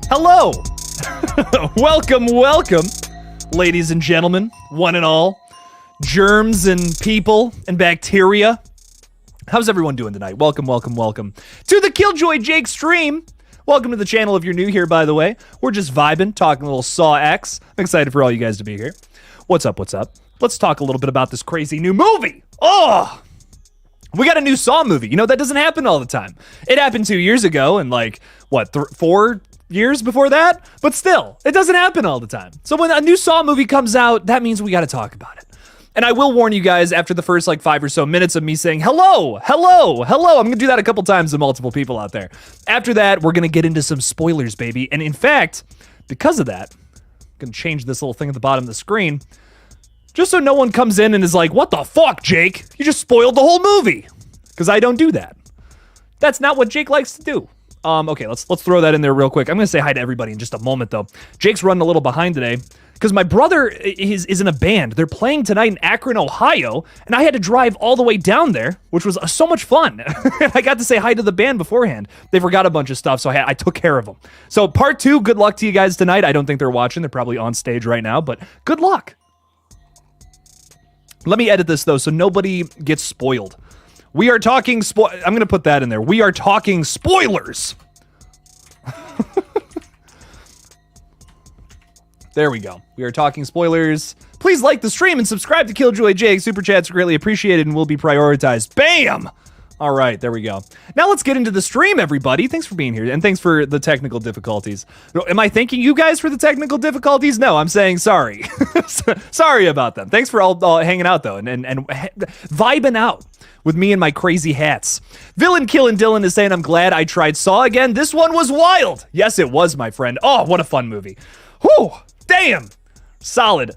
Hello. welcome, ladies and gentlemen, one and all, germs and people and bacteria. How's everyone doing tonight? Welcome to the KillJoy Jake stream. Welcome to the channel if you're new here, by the way. We're just vibing, talking a little Saw X. I'm excited for all you guys to be here. What's up? Let's talk a little bit about this crazy new movie. Oh, we got a new Saw movie. You know, that doesn't happen all the time. It happened 2 years ago and 4 years before that? But still, it doesn't happen all the time. So when a new Saw movie comes out, that means we got to talk about it. And I will warn you guys after the first 5 or so minutes of me saying, hello. I'm going to do that a couple times to multiple people out there. After that, we're going to get into some spoilers, baby. And in fact, because of that, I'm going to change this little thing at the bottom of the screen just so no one comes in and is like, what the fuck, Jake? You just spoiled the whole movie. Because I don't do that. That's not what Jake likes to do. Okay, let's throw that in there real quick. I'm going to say hi to everybody in just a moment, though. Jake's running a little behind today because my brother is in a band. They're playing tonight in Akron, Ohio, and I had to drive all the way down there, which was so much fun. I got to say hi to the band beforehand. They forgot a bunch of stuff, so I took care of them. So part 2, good luck to you guys tonight. I don't think they're watching. They're probably on stage right now, but good luck. Let me edit this, though, so nobody gets spoiled. We are talking I'm going to put that in there. We are talking spoilers. There we go. We are talking spoilers. Please like the stream and subscribe to KillJoy Jake. Super chats are greatly appreciated and will be prioritized. Bam! All right, there we go. Now let's get into the stream, everybody. Thanks for being here, and thanks for the technical difficulties. Am I thanking you guys for the technical difficulties? No, I'm saying sorry. Sorry about them. Thanks for all hanging out, though, and vibing out with me and my crazy hats. Villain Killin' Dylan is saying, I'm glad I tried Saw again. This one was wild. Yes, it was, my friend. Oh, what a fun movie. Whew, damn. Solid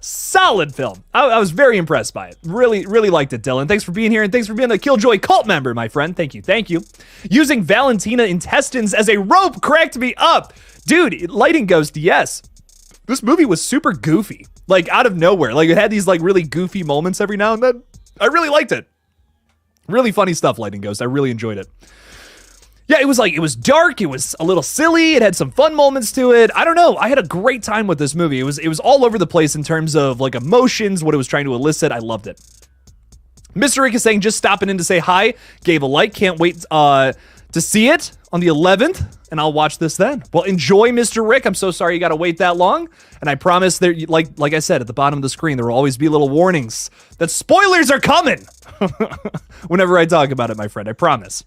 film. I was very impressed by it. Really liked it, Dylan. Thanks for being here, and thanks for being a KillJoy cult member, my friend. Thank you. Using Valentina intestines as a rope cracked me up. Dude, Lighting Ghost, yes. This movie was super goofy. Out of nowhere. It had these, really goofy moments every now and then. I really liked it. Really funny stuff, Lighting Ghost. I really enjoyed it. Yeah, it was dark, it was a little silly, it had some fun moments to it. I don't know, I had a great time with this movie. It was all over the place in terms of emotions, what it was trying to elicit. I loved it. Mr. Rick is saying, just stopping in to say hi, gave a like, can't wait to see it on the 11th, and I'll watch this then. Well, enjoy, Mr. Rick. I'm so sorry you gotta wait that long, and I promise there, like I said, at the bottom of the screen, there will always be little warnings that spoilers are coming whenever I talk about it, my friend, I promise.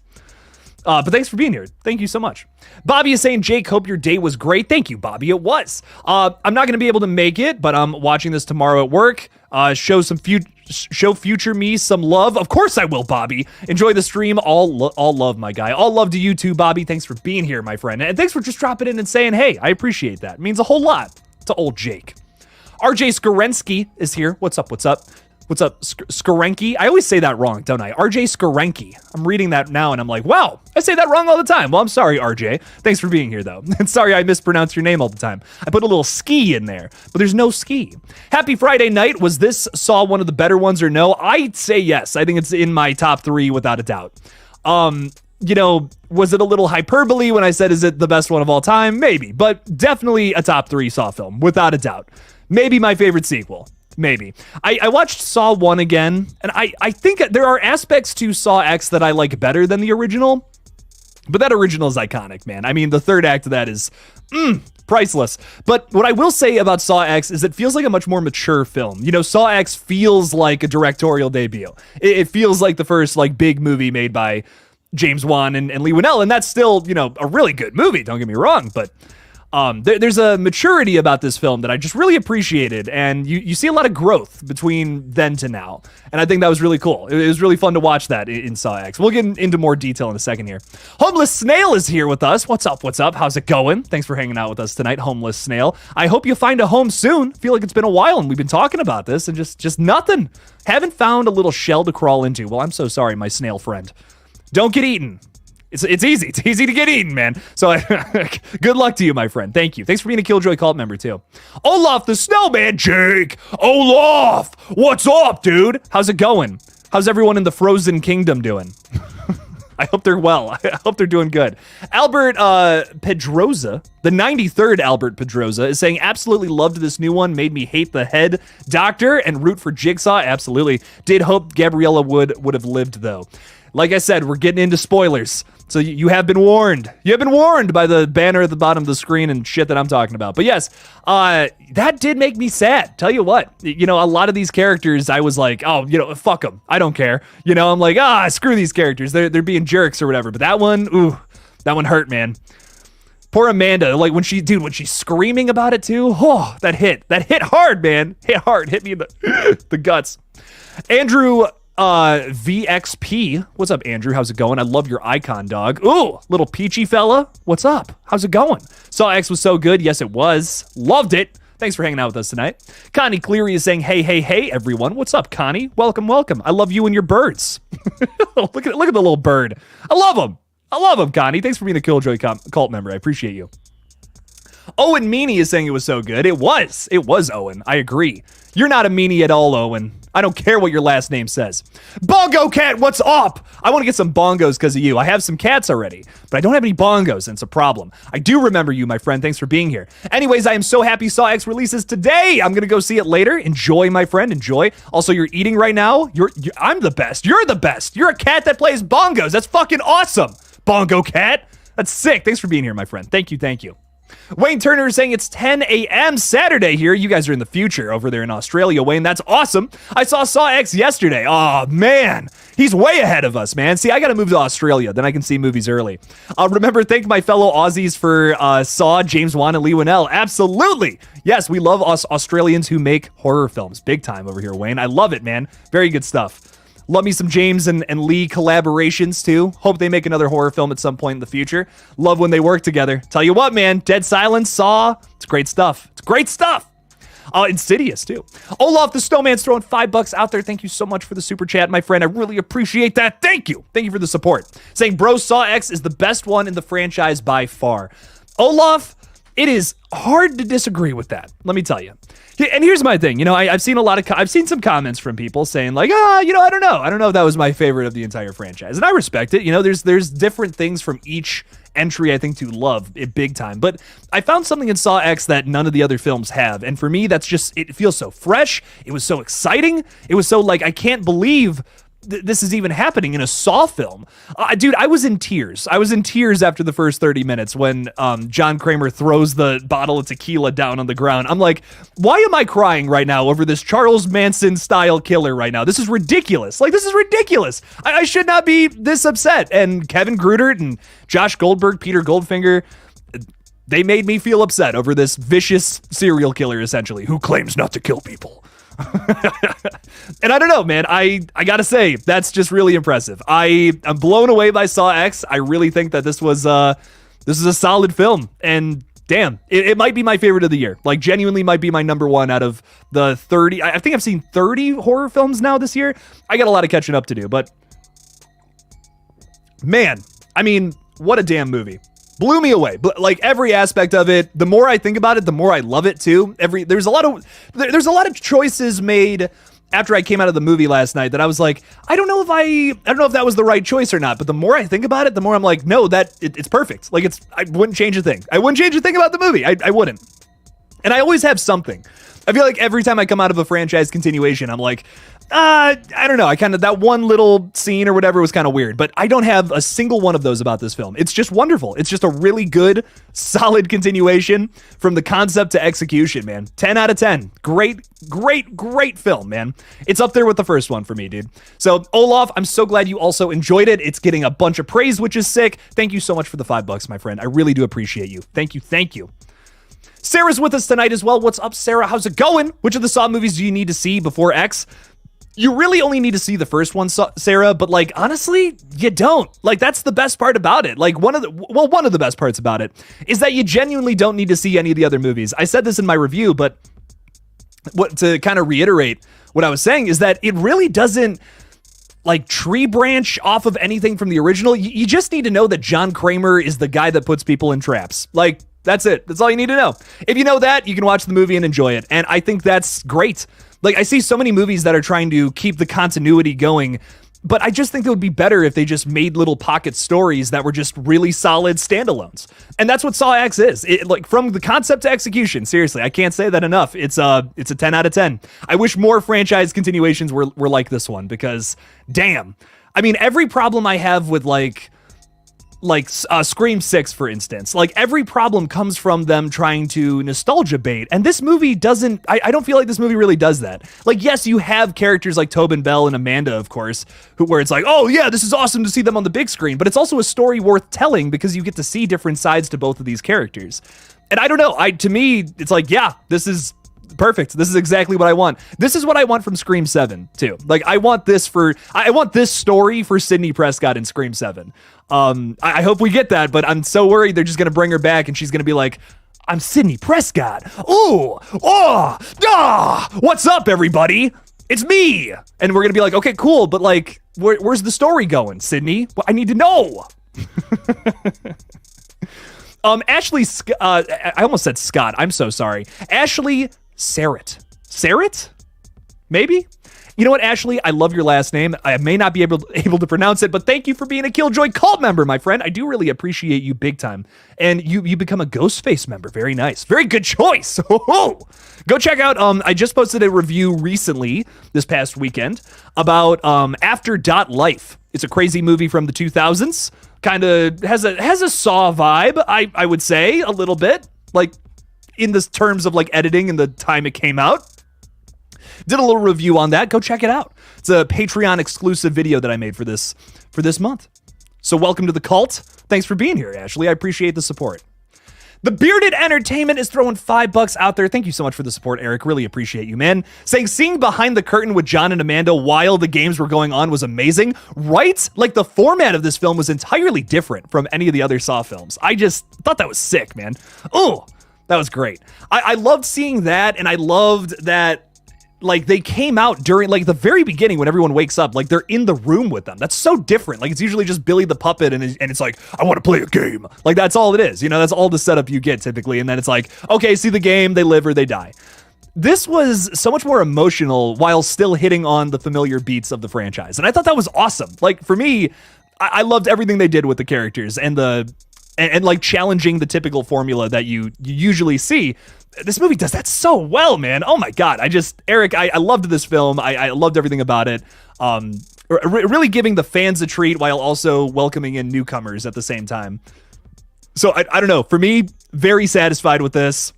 But thanks for being here. Thank you so much. Bobby is saying, Jake, hope your day was great. Thank you, Bobby. It was. I'm not going to be able to make it, but I'm watching this tomorrow at work. Show future me some love. Of course I will, Bobby. Enjoy the stream. All love, my guy. All love to you too, Bobby. Thanks for being here, my friend. And thanks for just dropping in and saying, hey, I appreciate that. It means a whole lot to old Jake. RJ Skorensky is here. What's up? Skorenki? I always say that wrong, don't I? RJ Skorenki. I'm reading that now and I'm like, wow, I say that wrong all the time. Well, I'm sorry, RJ. Thanks for being here, though. And sorry I mispronounce your name all the time. I put a little ski in there, but there's no ski. Happy Friday night. Was this Saw one of the better ones or no? I'd say yes. I think it's in my top 3 without a doubt. Was it a little hyperbole when I said, is it the best one of all time? Maybe, but definitely a top 3 Saw film, without a doubt. Maybe my favorite sequel. Maybe. I watched Saw 1 again, and I think there are aspects to Saw X that I like better than the original, but that original is iconic, man. I mean, the third act of that is priceless. But what I will say about Saw X is it feels like a much more mature film. Saw X feels like a directorial debut. It feels like the first, big movie made by James Wan and Leigh Whannell, and that's still, a really good movie, don't get me wrong, but there's a maturity about this film that I just really appreciated, and you see a lot of growth between then to now, and I think that was really cool. It was really fun to watch that in Saw X. We'll get into more detail in a second here. Homeless Snail is here with us. What's up? How's it going? Thanks for hanging out with us tonight, Homeless Snail. I hope you find a home soon. Feel like it's been a while, and we've been talking about this, and just nothing. Haven't found a little shell to crawl into. Well, I'm so sorry, my snail friend. Don't get eaten. It's easy. It's easy to get eaten, man. So good luck to you, my friend. Thank you. Thanks for being a KillJoy cult member, too. Olaf the Snowman, Jake. Olaf, what's up, dude? How's it going? How's everyone in the Frozen Kingdom doing? I hope they're well. I hope they're doing good. Albert Pedroza, the 93rd Albert Pedroza, is saying, absolutely loved this new one. Made me hate the head doctor and root for Jigsaw. Absolutely. Did hope Gabriella would have lived, though. Like I said, we're getting into spoilers. So you have been warned. You have been warned by the banner at the bottom of the screen and shit that I'm talking about. But yes, that did make me sad. Tell you what, a lot of these characters, I was like, oh, fuck them. I don't care. I'm like, screw these characters. They're being jerks or whatever. But that one, that one hurt, man. Poor Amanda, like when she's screaming about it too. Oh, that hit hard, man. Hit hard. Hit me in the guts. Andrew VXP. What's up, Andrew? How's it going? I love your icon, dog. Ooh, little peachy fella. What's up? How's it going? Saw X was so good. Yes, it was. Loved it. Thanks for hanging out with us tonight. Connie Cleary is saying, hey, everyone. What's up, Connie? Welcome. I love you and your birds. Look at the little bird. I love him, Connie. Thanks for being a KillJoy cult member. I appreciate you. Owen Meany is saying it was so good. It was Owen. I agree. You're not a meanie at all, Owen. I don't care what your last name says. Bongo Cat, what's up? I want to get some bongos because of you. I have some cats already, but I don't have any bongos, and it's a problem. I do remember you, my friend. Thanks for being here. Anyways, I am so happy Saw X releases today. I'm going to go see it later. Enjoy, my friend. Enjoy. Also, you're eating right now. I'm the best. You're the best. You're a cat that plays bongos. That's fucking awesome. Bongo Cat. That's sick. Thanks for being here, my friend. Thank you. Wayne Turner is saying it's 10 a.m. Saturday here. You guys are in the future over there in Australia, Wayne. That's awesome. I saw X yesterday. Oh, man. He's way ahead of us, man. See, I got to move to Australia. Then I can see movies early. Remember, thank my fellow Aussies for Saw, James Wan, and Lee Winnell. Absolutely. Yes, we love us Australians who make horror films. Big time over here, Wayne. I love it, man. Very good stuff. Love me some James and Lee collaborations, too. Hope they make another horror film at some point in the future. Love when they work together. Tell you what, man. Dead Silence, Saw. It's great stuff. Insidious, too. Olaf the Snowman's throwing $5 out there. Thank you so much for the super chat, my friend. I really appreciate that. Thank you. Thank you for the support. Saying, bro, Saw X is the best one in the franchise by far. Olaf, it is hard to disagree with that. Let me tell you. And here's my thing, I've seen I've seen some comments from people saying like, I don't know if that was my favorite of the entire franchise, and I respect it. There's different things from each entry I think to love it big time, but I found something in Saw X that none of the other films have, and for me, that's just it feels so fresh. It was so exciting. It was so like I can't believe this is even happening in a Saw film. Dude, I was in tears. I was in tears after the first 30 minutes when John Kramer throws the bottle of tequila down on the ground. I'm like, why am I crying right now over this Charles Manson style killer right now? This is ridiculous. This is ridiculous. I should not be this upset. And Kevin Grutert and Josh Goldberg, Peter Goldfinger, they made me feel upset over this vicious serial killer, essentially, who claims not to kill people. And I don't know, man. I gotta say, that's just really impressive. I'm blown away by Saw X. I really think that this is a solid film, and damn, it might be my favorite of the year. Like, genuinely might be my number one out of the 30. I think I've seen 30 horror films now this year. I got a lot of catching up to do, but man, I mean, what a damn movie. Blew me away. Like, every aspect of it, the more I think about it, the more I love it too. There's a lot of choices made after I came out of the movie last night that I was like, I don't know if that was the right choice or not. But the more I think about it, the more I'm like, no, it's perfect. Like, I wouldn't change a thing. I wouldn't change a thing about the movie. I wouldn't. And I always have something. I feel like every time I come out of a franchise continuation, I'm like, I don't know. That one little scene or whatever was kind of weird, but I don't have a single one of those about this film. It's just wonderful. It's just a really good, solid continuation from the concept to execution, man. 10 out of 10. Great film, man. It's up there with the first one for me, dude. So, Olaf, I'm so glad you also enjoyed it. It's getting a bunch of praise, which is sick. Thank you so much for the $5, my friend. I really do appreciate you. Thank you. Sarah's with us tonight as well. What's up, Sarah? How's it going? Which of the Saw movies do you need to see before X? You really only need to see the first one, Sarah, but like, honestly, you don't. Like, that's the best part about it. Like, one of the best parts about it is that you genuinely don't need to see any of the other movies. I said this in my review, but to kind of reiterate what I was saying is that it really doesn't like tree branch off of anything from the original. You just need to know that John Kramer is the guy that puts people in traps. Like, that's it. That's all you need to know. If you know that, you can watch the movie and enjoy it. And I think that's great. Like, I see so many movies that are trying to keep the continuity going But I just think it would be better if they just made little pocket stories that were just really solid standalones. And that's what Saw X is. Like from the concept to execution, seriously, I can't say that enough. It's a 10 out of 10. I wish more franchise continuations were like this one because damn. I mean, every problem I have with like Scream 6, for instance, like every problem comes from them trying to nostalgia bait. And this movie doesn't, I don't feel like this movie really does that. Like, yes, you have characters like Tobin Bell and Amanda, of course, where it's like, oh yeah, this is awesome to see them on the big screen, but it's also a story worth telling because you get to see different sides to both of these characters. And I don't know, to me, it's like, yeah, this is perfect. This is exactly what I want. This is what I want from Scream 7 too. Like I want this story for Sidney Prescott in Scream 7. I hope we get that, but I'm so worried they're just going to bring her back and she's going to be like, I'm Sidney Prescott. Ooh, oh, ah, what's up everybody? It's me. And we're going to be like, okay, cool. But like, where's the story going, Sidney? Well, I need to know. Ashley, I almost said Scott. I'm so sorry. Ashley Sarrett? Maybe? You know what, Ashley? I love your last name. I may not be able to pronounce it, but thank you for being a KillJoy cult member, my friend. I do really appreciate you big time. And you become a Ghostface member. Very nice. Very good choice. Go check out, I just posted a review recently, this past weekend, about After Life. It's a crazy movie from the 2000s. Kind of has a Saw vibe, I would say, a little bit. Like, in the terms of like editing and the time it came out. Did a little review on that. Go check it out. It's a Patreon exclusive video that I made for this month. So welcome to the cult. Thanks for being here, Ashley. I appreciate the support. The Bearded Entertainment is throwing $5 out there. Thank you so much for the support, Eric. Really appreciate you, man. Saying seeing behind the curtain with John and Amanda while the games were going on was amazing. Right? Like the format of this film was entirely different from any of the other Saw films. I just thought that was sick, man. Oh, that was great. I loved seeing that, and I loved that like they came out during like the very beginning when everyone wakes up, like they're in the room with them. That's so different. Like it's usually just Billy the puppet and it's like, I want to play a game. Like that's all it is. You know, that's all the setup you get typically. And then it's like, okay, see the game, they live or they die. This was so much more emotional while still hitting on the familiar beats of the franchise. And I thought that was awesome. Like for me, I loved everything they did with the characters and like challenging the typical formula that you usually see. This movie does that so well, man. Oh my God. Eric, I loved this film. I loved everything about it. Really giving the fans a treat while also welcoming in newcomers at the same time. So I don't know. For me, very satisfied with this.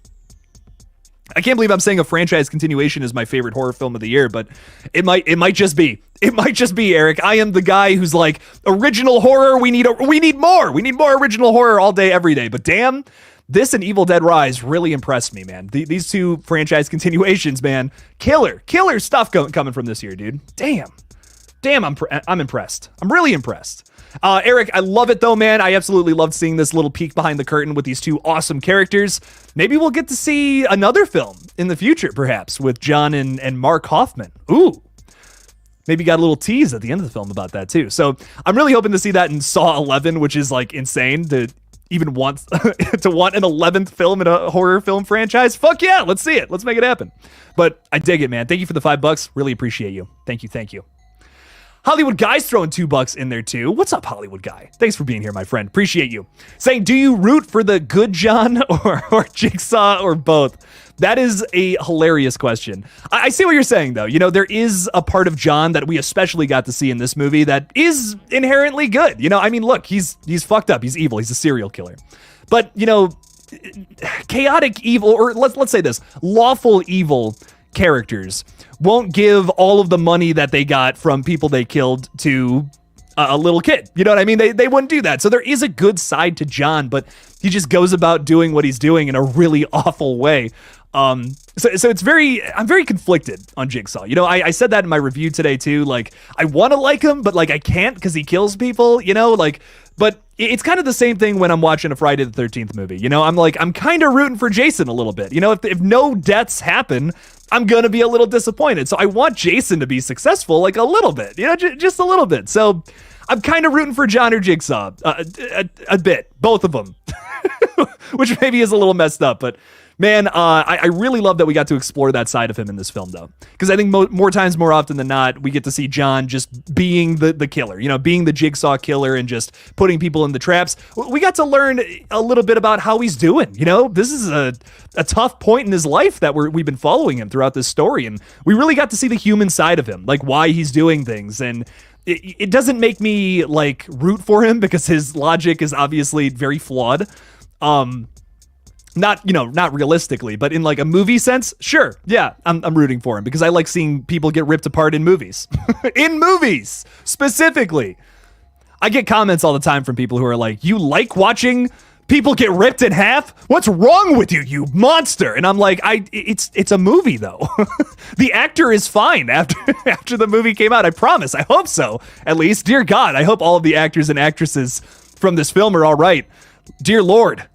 I can't believe I'm saying a franchise continuation is my favorite horror film of the year, but it might just be. It might just be, Eric. I am the guy who's like, original horror, we need more. We need more original horror all day, every day. But damn, this and Evil Dead Rise really impressed me, man. These two franchise continuations, man. Killer stuff coming from this year, dude. Damn, I'm impressed. I'm really impressed. Eric, I love it though, man. I absolutely loved seeing this little peek behind the curtain with these two awesome characters. Maybe we'll get to see another film in the future, perhaps, with John and Mark Hoffman. Ooh. Maybe got a little tease at the end of the film about that too. So I'm really hoping to see that in Saw 11, which is like insane to even want to want an 11th film in a horror film franchise. Fuck yeah, let's see it. Let's make it happen. But I dig it, man. Thank you for the $5. Really appreciate you. Thank you. Hollywood Guy's throwing $2 in there too. What's up, Hollywood Guy? Thanks for being here, my friend. Appreciate you. Saying, do you root for the good John or Jigsaw or both? That is a hilarious question. I see what you're saying, though. You know, there is a part of John that we especially got to see in this movie that is inherently good. You know, I mean, look, he's fucked up. He's evil. He's a serial killer. But, you know, chaotic evil, or let's say this, lawful evil characters won't give all of the money that they got from people they killed to a little kid. You know what I mean? They wouldn't do that. So there is a good side to John, but he just goes about doing what he's doing in a really awful way. So it's I'm very conflicted on Jigsaw. You know, I said that in my review today too. Like, I want to like him, but like I can't because he kills people, you know, like, but it's kind of the same thing when I'm watching a Friday the 13th movie. You know, I'm kind of rooting for Jason a little bit. You know, if no deaths happen, I'm going to be a little disappointed. So I want Jason to be successful, like a little bit, you know, just a little bit. So I'm kind of rooting for John or Jigsaw a bit, both of them, which maybe is a little messed up, but Man, I really love that we got to explore that side of him in this film, though. Because I think more times, more often than not, we get to see John just being the killer, being the Jigsaw killer and just putting people in the traps. We got to learn a little bit about how he's doing. This is a tough point in his life that we've been following him throughout this story. And we really got to see the human side of him, like why he's doing things. And it doesn't make me like root for him because his logic is obviously very flawed. Not realistically, but in like a movie sense, sure. Yeah, I'm rooting for him because I like seeing people get ripped apart in movies. In movies, specifically. I get comments all the time from people who are like, you like watching people get ripped in half? What's wrong with you, you monster? And I'm like, it's a movie though. The actor is fine after the movie came out. I promise. I hope so. At least, dear God, I hope all of the actors and actresses from this film are all right. Dear Lord.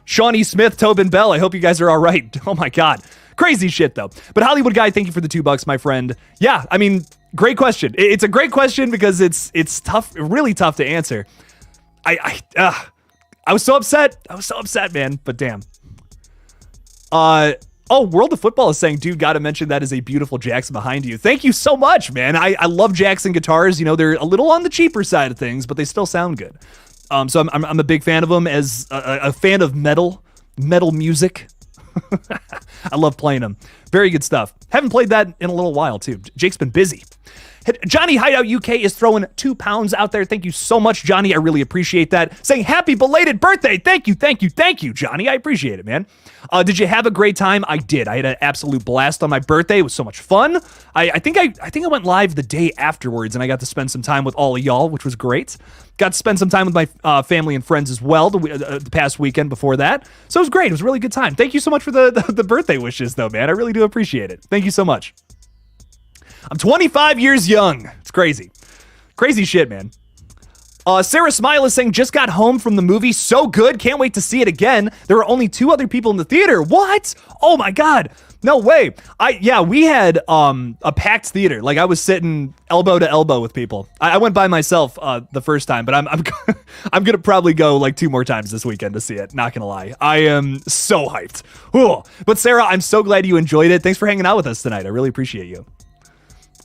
Shawnee Smith, Tobin Bell, I hope you guys are all right. Oh my God. Crazy shit though. But Hollywood Guy, thank you for the $2, my friend. Yeah, I mean, great question. It's a great question because it's tough, really tough to answer. I was so upset. Man. But damn. World of Football is saying, dude, gotta mention that is a beautiful Jackson behind you. Thank you so much, man. I love Jackson guitars. They're a little on the cheaper side of things, but they still sound good. So I'm a big fan of them as a fan of metal music. I love playing them. Very good stuff. Haven't played that in a little while too. Jake's been busy. Johnny Hideout UK is throwing £2 out there. Thank you so much, Johnny. I really appreciate that. Saying happy belated birthday. Thank you, Johnny. I appreciate it, man. Did you have a great time? I did. I had an absolute blast on my birthday. It was so much fun. I think I went live the day afterwards, and I got to spend some time with all of y'all, which was great. Got to spend some time with my family and friends as well the past weekend before that. So it was great. It was a really good time. Thank you so much for the birthday wishes, though, man. I really do appreciate it. Thank you so much. I'm 25 years young. It's crazy. Crazy shit, man. Sarah Smile is saying, just got home from the movie. So good. Can't wait to see it again. There were only 2 other people in the theater. What? Oh my God. No way. We had a packed theater. Like I was sitting elbow to elbow with people. I went by myself the first time, but I'm I'm gonna probably go like 2 more times this weekend to see it. Not gonna lie. I am so hyped. Ooh. But Sarah, I'm so glad you enjoyed it. Thanks for hanging out with us tonight. I really appreciate you.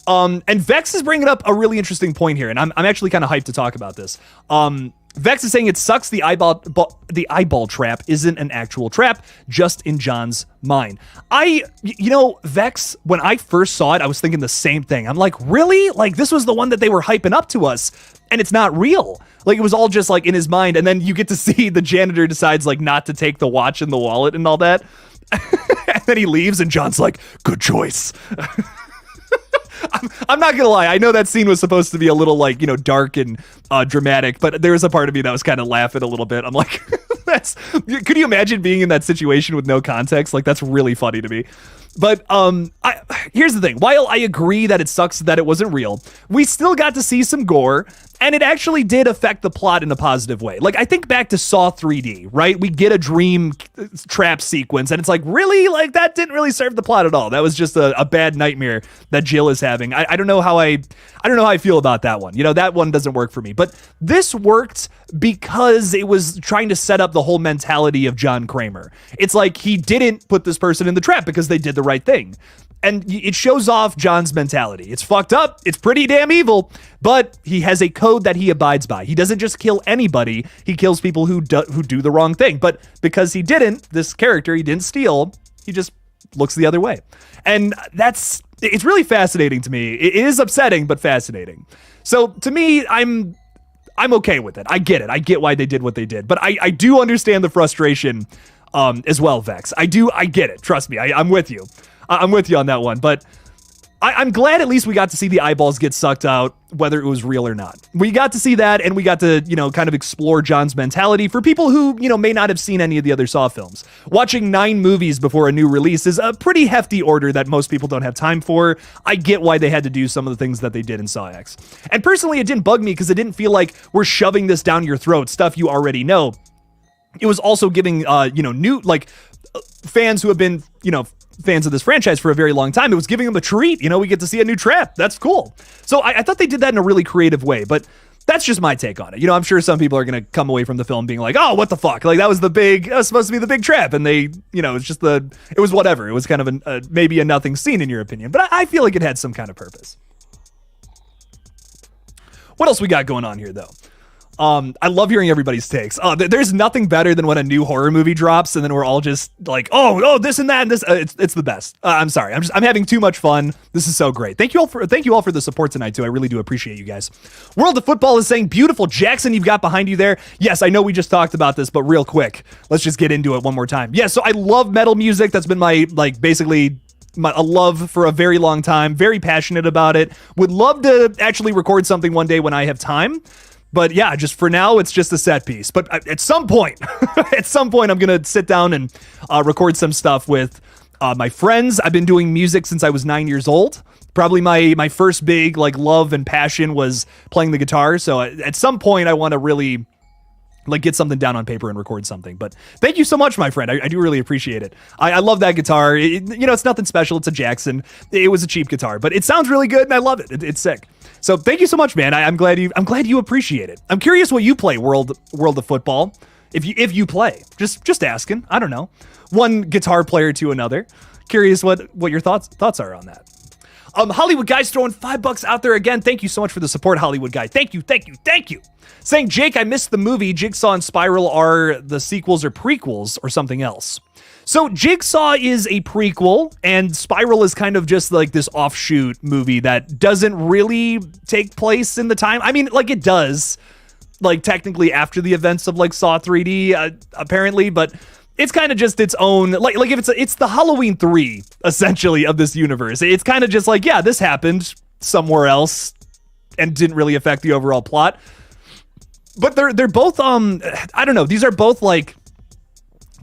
And Vex is bringing up a really interesting point here, and I'm actually kind of hyped to talk about this. Vex is saying it sucks the eyeball trap isn't an actual trap, just in John's mind. Vex, when I first saw it, I was thinking the same thing. I'm like, really? Like, this was the one that they were hyping up to us, and it's not real. Like, it was all just, like, in his mind, and then you get to see the janitor decides, like, not to take the watch and the wallet and all that. And then he leaves, and John's like, good choice. I'm not gonna lie. I know that scene was supposed to be a little like, dark and dramatic, but there was a part of me that was kind of laughing a little bit. I'm like, could you imagine being in that situation with no context? Like, that's really funny to me. But here's the thing. While I agree that it sucks that it wasn't real, we still got to see some gore, and it actually did affect the plot in a positive way. Like, I think back to Saw 3D, right? We get a dream trap sequence, and it's like, really? Like, that didn't really serve the plot at all. That was just a bad nightmare that Jill is having. I don't know how I feel about that one. That one doesn't work for me. But this worked because it was trying to set up the whole mentality of John Kramer. It's like he didn't put this person in the trap because they did the right thing. And it shows off John's mentality. It's fucked up. It's pretty damn evil. But he has a code that he abides by. He doesn't just kill anybody. He kills people who do the wrong thing. But because he didn't, this character, he didn't steal, he just looks the other way. And it's really fascinating to me. It is upsetting, but fascinating. So to me, I'm okay with it. I get it. I get why they did what they did. But I do understand the frustration as well, Vex. I get it. Trust me. I'm with you. I'm with you on that one. But I'm glad at least we got to see the eyeballs get sucked out, whether it was real or not. We got to see that, and we got to, kind of explore John's mentality for people who, may not have seen any of the other Saw films. Watching 9 movies before a new release is a pretty hefty order that most people don't have time for. I get why they had to do some of the things that they did in Saw X. And personally, it didn't bug me because it didn't feel like we're shoving this down your throat, stuff you already know. It was also giving, new, fans who have been, fans of this franchise for a very long time, it was giving them a treat. We get to see a new trap. That's cool. So I thought they did that in a really creative way. But That's just my take on it. You know, I'm sure some people are going to come away from the film being like, oh, what the fuck? Like, that was supposed to be the big trap. And they, you know, it was whatever. It was kind of maybe a nothing scene in your opinion. But I feel like it had some kind of purpose. What else we got going on here, though? I love hearing everybody's takes. There's nothing better than when a new horror movie drops and then we're all just like, oh, this and that and this. It's the best. I'm sorry. I'm having too much fun. This is so great. Thank you all for the support tonight too. I really do appreciate you guys. World of Football is saying, beautiful. Jackson, you've got behind you there. Yes, I know we just talked about this, but real quick, let's just get into it one more time. Yeah, so I love metal music. That's been my, like, basically a love for a very long time. Very passionate about it. Would love to actually record something one day when I have time. But yeah, just for now, it's just a set piece. But at some point, I'm going to sit down and record some stuff with my friends. I've been doing music since I was 9 years old. Probably my first big like love and passion was playing the guitar. So at some point, I want to really like get something down on paper and record something. But thank you so much, my friend. I do really appreciate it. I love that guitar. It's nothing special. It's a Jackson. It was a cheap guitar, but it sounds really good and I love it. It's sick. So thank you so much, man. I'm glad you appreciate it. I'm curious what you play, World of Football. If you play, just asking. I don't know. One guitar player to another. Curious what your thoughts are on that. Hollywood Guy's throwing $5 out there again. Thank you so much for the support, Hollywood Guy. Thank you. Saying, Jake, I missed the movie. Jigsaw and Spiral are the sequels or prequels or something else. So Jigsaw is a prequel and Spiral is kind of just like this offshoot movie that doesn't really take place in the time. I mean, like it does, like technically after the events of like Saw 3D, apparently, but it's kind of just its own, like if it's the Halloween 3 essentially of this universe. It's kind of just like, yeah, this happened somewhere else and didn't really affect the overall plot. But they're both, I don't know. These are both like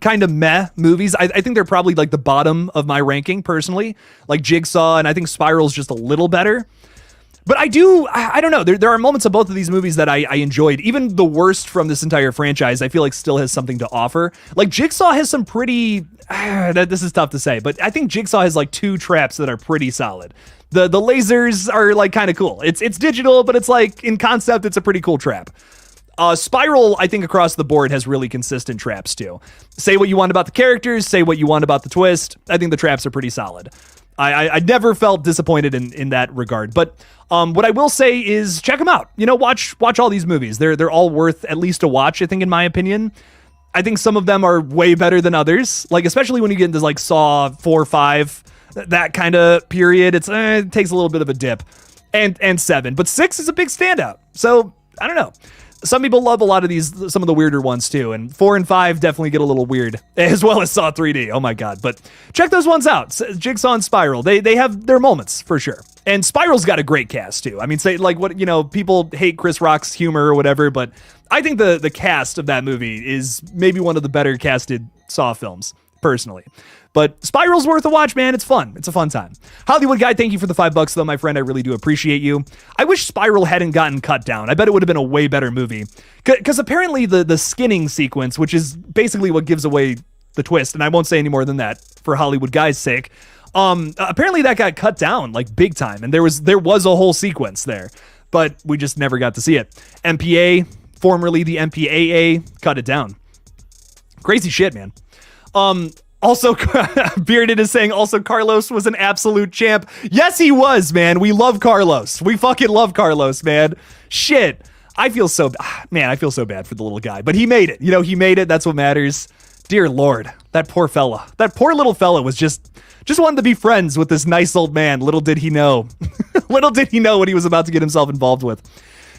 kind of meh movies. I think they're probably like the bottom of my ranking personally, like Jigsaw, and I think Spiral's just a little better. But I don't know. There are moments of both of these movies that I enjoyed. Even the worst from this entire franchise, I feel like still has something to offer. Like Jigsaw has some pretty, this is tough to say, but I think Jigsaw has like two traps that are pretty solid. The lasers are like kind of cool. It's digital, but it's like in concept, it's a pretty cool trap. Spiral, I think across the board has really consistent traps too. Say what you want about the characters, say what you want about the twist. I think the traps are pretty solid. I never felt disappointed in that regard. But what I will say is check them out. You know, watch all these movies. They're all worth at least a watch, I think, in my opinion. I think some of them are way better than others. Like, especially when you get into like Saw 4, 5, that kind of period. It takes a little bit of a dip. And 7. But 6 is a big standout. So, I don't know. Some people love a lot of these, some of the weirder ones too, and 4 and 5 definitely get a little weird, as well as Saw 3D. Oh my god! But check those ones out. Jigsaw and Spiral, they have their moments for sure. And Spiral's got a great cast too. I mean, say like what people hate Chris Rock's humor or whatever, but I think the cast of that movie is maybe one of the better casted Saw films personally. But Spiral's worth a watch, man. It's fun. It's a fun time. Hollywood Guy, thank you for the $5 though, my friend. I really do appreciate you. I wish Spiral hadn't gotten cut down. I bet it would have been a way better movie. Because apparently the skinning sequence, which is basically what gives away the twist, and I won't say any more than that for Hollywood Guy's sake, apparently that got cut down like big time, and there was a whole sequence there, but we just never got to see it. MPA, formerly the MPAA, cut it down. Crazy shit, man. Also, Bearded is saying, also, Carlos was an absolute champ. Yes, he was, man. We love Carlos. We fucking love Carlos, man. Shit. I feel so bad for the little guy. But he made it. He made it. That's what matters. Dear Lord. That poor fella. That poor little fella was just wanted to be friends with this nice old man. Little did he know. Little did he know what he was about to get himself involved with.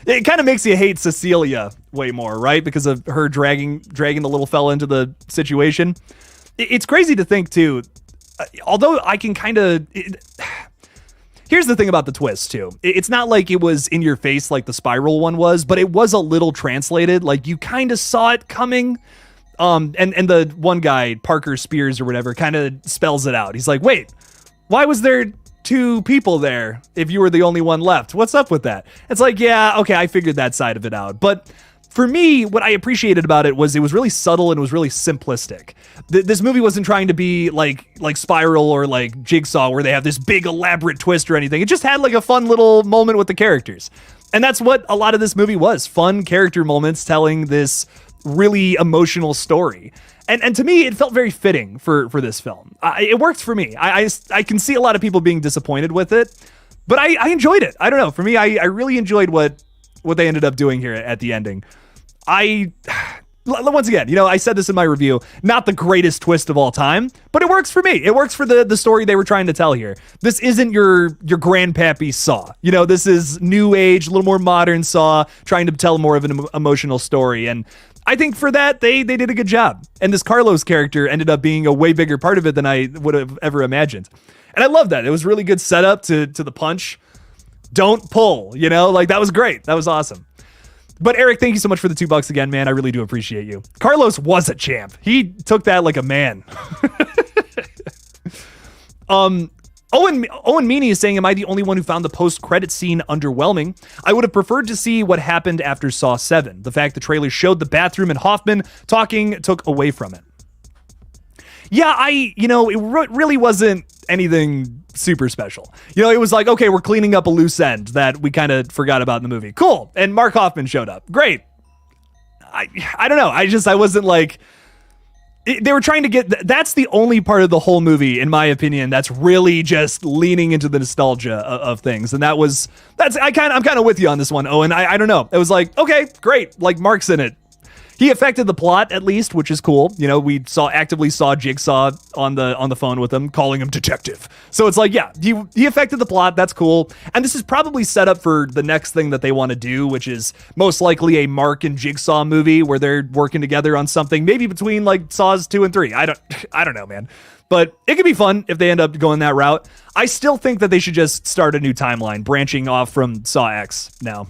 It kind of makes you hate Cecilia way more, right? Because of her dragging the little fella into the situation. It's crazy to think, too, although I can kind of... Here's the thing about the twist, too. It's not like it was in your face like the Spiral one was, but it was a little translated. Like, you kind of saw it coming. And the one guy, Parker Spears or whatever, kind of spells it out. He's like, wait, why was there 2 people there if you were the only one left? What's up with that? It's like, yeah, okay, I figured that side of it out. But... for me, what I appreciated about it was really subtle and it was really simplistic. This movie wasn't trying to be like Spiral or like Jigsaw where they have this big elaborate twist or anything. It just had like a fun little moment with the characters. And that's what a lot of this movie was. Fun character moments telling this really emotional story. And to me, it felt very fitting for this film. It worked for me. I can see a lot of people being disappointed with it, but I enjoyed it. I don't know. For me, I really enjoyed what they ended up doing here at the ending. Once again, you know, I said this in my review, not the greatest twist of all time, but it works for me. It works for the story they were trying to tell here. This isn't your grandpappy Saw. You know, this is new age, a little more modern Saw, trying to tell more of an emotional story. And I think for that, they did a good job. And this Carlos character ended up being a way bigger part of it than I would have ever imagined. And I love that. It was really good setup to the punch. Don't pull, you know, like that was great. That was awesome. But Eric, thank you so much for the $2 again, man. I really do appreciate you. Carlos was a champ. He took that like a man. Owen Meany is saying, am I the only one who found the post-credit scene underwhelming? I would have preferred to see what happened after Saw 7. The fact the trailer showed the bathroom and Hoffman talking took away from it. Yeah, it really wasn't anything super special. You know, it was like, okay, we're cleaning up a loose end that we kind of forgot about in the movie. Cool. And Mark Hoffman showed up. Great. I don't know. I wasn't like, they were trying to get, that's the only part of the whole movie, in my opinion, that's really just leaning into the nostalgia of things. And I'm kind of with you on this one, Owen. I don't know. It was like, okay, great. Like Mark's in it. He affected the plot at least, which is cool. You know, we actively saw Jigsaw on the phone with him, calling him detective. So it's like, yeah, he affected the plot. That's cool. And this is probably set up for the next thing that they want to do, which is most likely a Mark and Jigsaw movie where they're working together on something, maybe between like Saws 2 and 3. I don't know, man. But it could be fun if they end up going that route. I still think that they should just start a new timeline, branching off from Saw X now.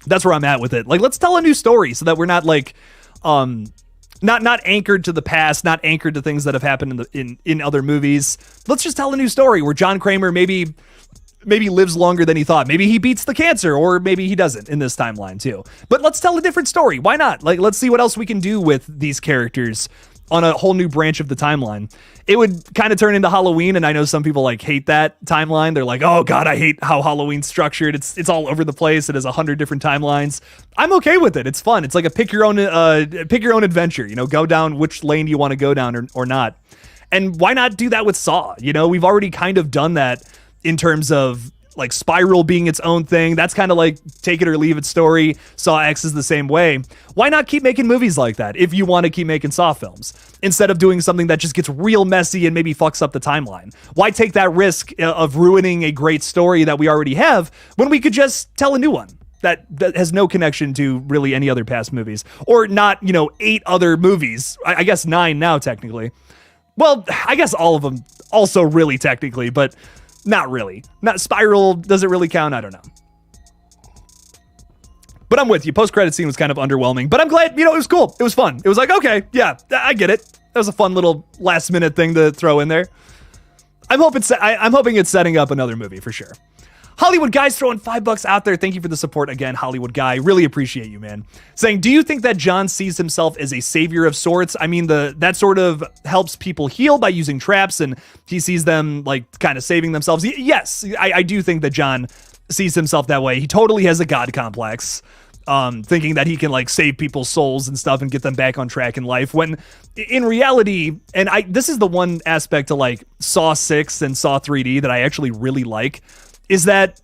That's where I'm at with it. Like, let's tell a new story so that we're not like, not anchored to the past, not anchored to things that have happened in other movies. Let's just tell a new story where John Kramer maybe lives longer than he thought. Maybe he beats the cancer, or maybe he doesn't in this timeline too. But let's tell a different story. Why not? Like, let's see what else we can do with these characters on a whole new branch of the timeline. It would kind of turn into Halloween, and I know some people like hate that timeline. They're like, oh God, I hate how Halloween's structured. It's all over the place. It has 100 different timelines. I'm okay with it. It's fun. It's like a pick your own adventure, you know, go down which lane you want to go down or not. And why not do that with Saw? You know, we've already kind of done that in terms of like Spiral being its own thing. That's kind of like take it or leave it story. Saw X is the same way. Why not keep making movies like that if you want to keep making Saw films instead of doing something that just gets real messy and maybe fucks up the timeline? Why take that risk of ruining a great story that we already have when we could just tell a new one that has no connection to really any other past movies, or not, 8 other movies. I guess 9 now technically. Well, I guess all of them also really technically, but not really. Not Spiral, does it really count? I don't know. But I'm with you. Post-credit scene was kind of underwhelming, but I'm glad, it was cool. It was fun. It was like, okay, yeah, I get it. That was a fun little last minute thing to throw in there. I'm hoping it's setting up another movie for sure. Hollywood Guy's throwing $5 out there. Thank you for the support again, Hollywood Guy. Really appreciate you, man. Saying, do you think that John sees himself as a savior of sorts? I mean, that sort of helps people heal by using traps, and he sees them like kind of saving themselves. Yes, I do think that John sees himself that way. He totally has a God complex, thinking that he can like save people's souls and stuff and get them back on track in life. When in reality, and this is the one aspect to like Saw 6 and Saw 3D that I actually really like, is that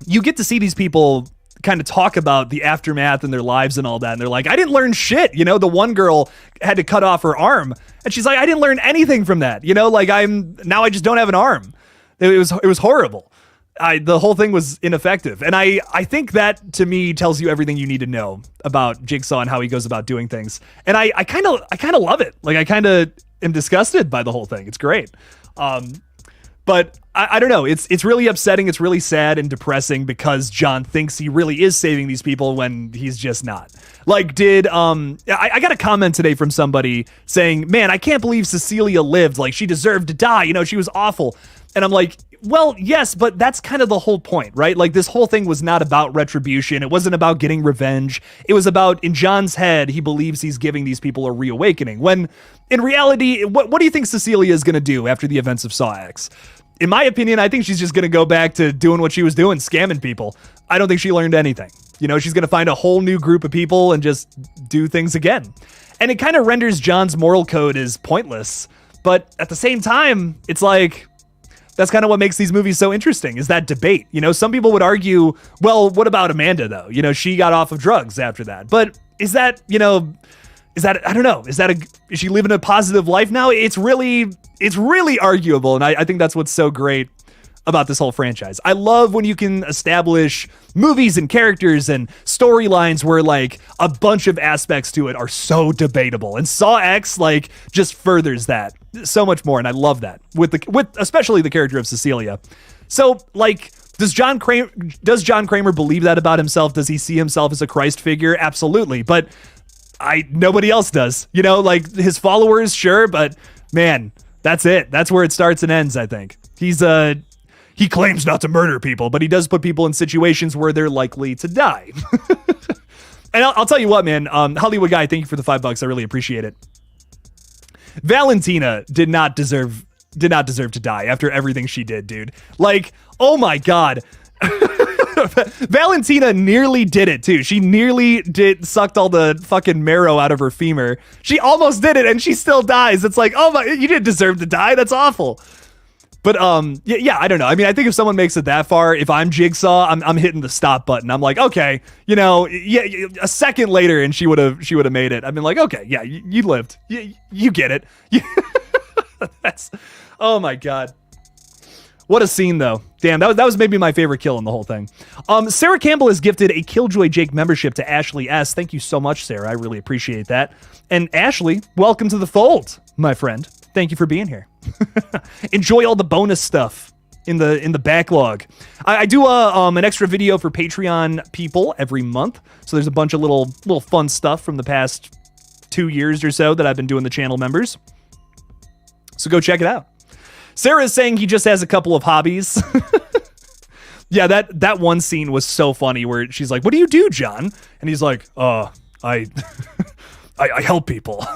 you get to see these people kind of talk about the aftermath in their lives and all that. And they're like, I didn't learn shit. The one girl had to cut off her arm and she's like, I didn't learn anything from that. Like I just don't have an arm. It was horrible. The whole thing was ineffective. And I think that to me tells you everything you need to know about Jigsaw and how he goes about doing things. And I kind of love it. Like I kind of am disgusted by the whole thing. It's great. But I don't know. It's really upsetting. It's really sad and depressing because John thinks he really is saving these people when he's just not. Like, I got a comment today from somebody saying, man, I can't believe Cecilia lived. Like, she deserved to die. She was awful. And I'm like, well, yes, but that's kind of the whole point, right? Like, this whole thing was not about retribution. It wasn't about getting revenge. It was about, in John's head, he believes he's giving these people a reawakening. When, in reality, what do you think Cecilia is going to do after the events of Saw X? in my opinion, I think she's just going to go back to doing what she was doing, scamming people. I don't think she learned anything. You know, she's going to find a whole new group of people and just do things again. And it kind of renders John's moral code as pointless. But at the same time, it's like, that's kind of what makes these movies so interesting, is that debate. You know, some people would argue, well, what about Amanda, though? You know, she got off of drugs after that. But is that, you know, I don't know, is she living a positive life now? It's really arguable. And I think that's what's so great about this whole franchise. I love when you can establish movies and characters and storylines where like a bunch of aspects to it are so debatable. And Saw X like just furthers that so much more. And I love that with especially the character of Cecilia. So like, does John Kramer believe that about himself? Does he see himself as a Christ figure? Absolutely. But nobody else does, you know, like his followers. Sure. But man, that's it. That's where it starts and ends. I think he claims not to murder people, but he does put people in situations where they're likely to die. And I'll tell you what, man, Hollywood guy, thank you for the $5. I really appreciate it. Valentina did not deserve to die after everything she did, dude. Like, oh my God. Valentina nearly did it too. She nearly sucked all the fucking marrow out of her femur. She almost did it and she still dies. It's like, oh my, you didn't deserve to die. That's awful. But yeah, I don't know. I mean, I think if someone makes it that far, if I'm Jigsaw, I'm hitting the stop button. I'm like, okay, you know, yeah, a second later, and she would have made it. I've been like, okay, yeah, you lived, you get it. That's, oh my God, what a scene though. Damn, that was maybe my favorite kill in the whole thing. Sarah Campbell has gifted a KillJoy Jake membership to Ashley S. Thank you so much, Sarah. I really appreciate that. And Ashley, welcome to the fold, my friend. Thank you for being here. Enjoy all the bonus stuff in the backlog. I do an extra video for Patreon people every month. So there's a bunch of little fun stuff from the past 2 years or so that I've been doing the channel members. So go check it out. Sarah is saying he just has a couple of hobbies. Yeah, that one scene was so funny where she's like, "What do you do, John?" And he's like, I help people."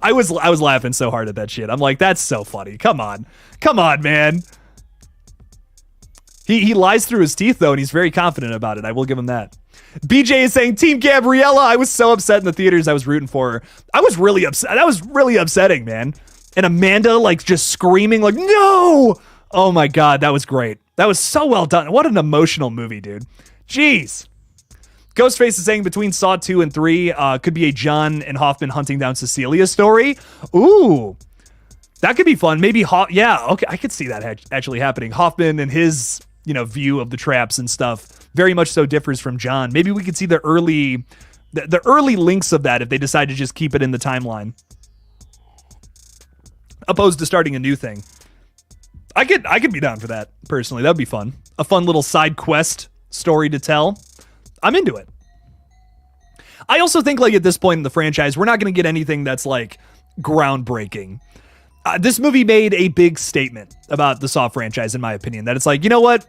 I was laughing so hard at that shit. I'm like, that's so funny. Come on, man. He lies through his teeth though, and he's very confident about it. I will give him that. BJ is saying Team Gabriella. I was so upset in the theaters. I was rooting for her. I was really upset. That was really upsetting, man. And Amanda like just screaming like, no. Oh my God, that was great. That was so well done. What an emotional movie, dude. Jeez. Ghostface is saying between Saw 2 and 3 could be a John and Hoffman hunting down Cecilia story. Ooh, that could be fun. Maybe, yeah, okay, I could see that actually happening. Hoffman and his, you know, view of the traps and stuff very much so differs from John. Maybe we could see the early links of that if they decide to just keep it in the timeline, opposed to starting a new thing. I could be down for that personally. That'd be fun. A fun little side quest story to tell. I'm into it. I also think like at this point in the franchise, we're not going to get anything that's like groundbreaking. This movie made a big statement about the Saw franchise, in my opinion, that it's like, you know what?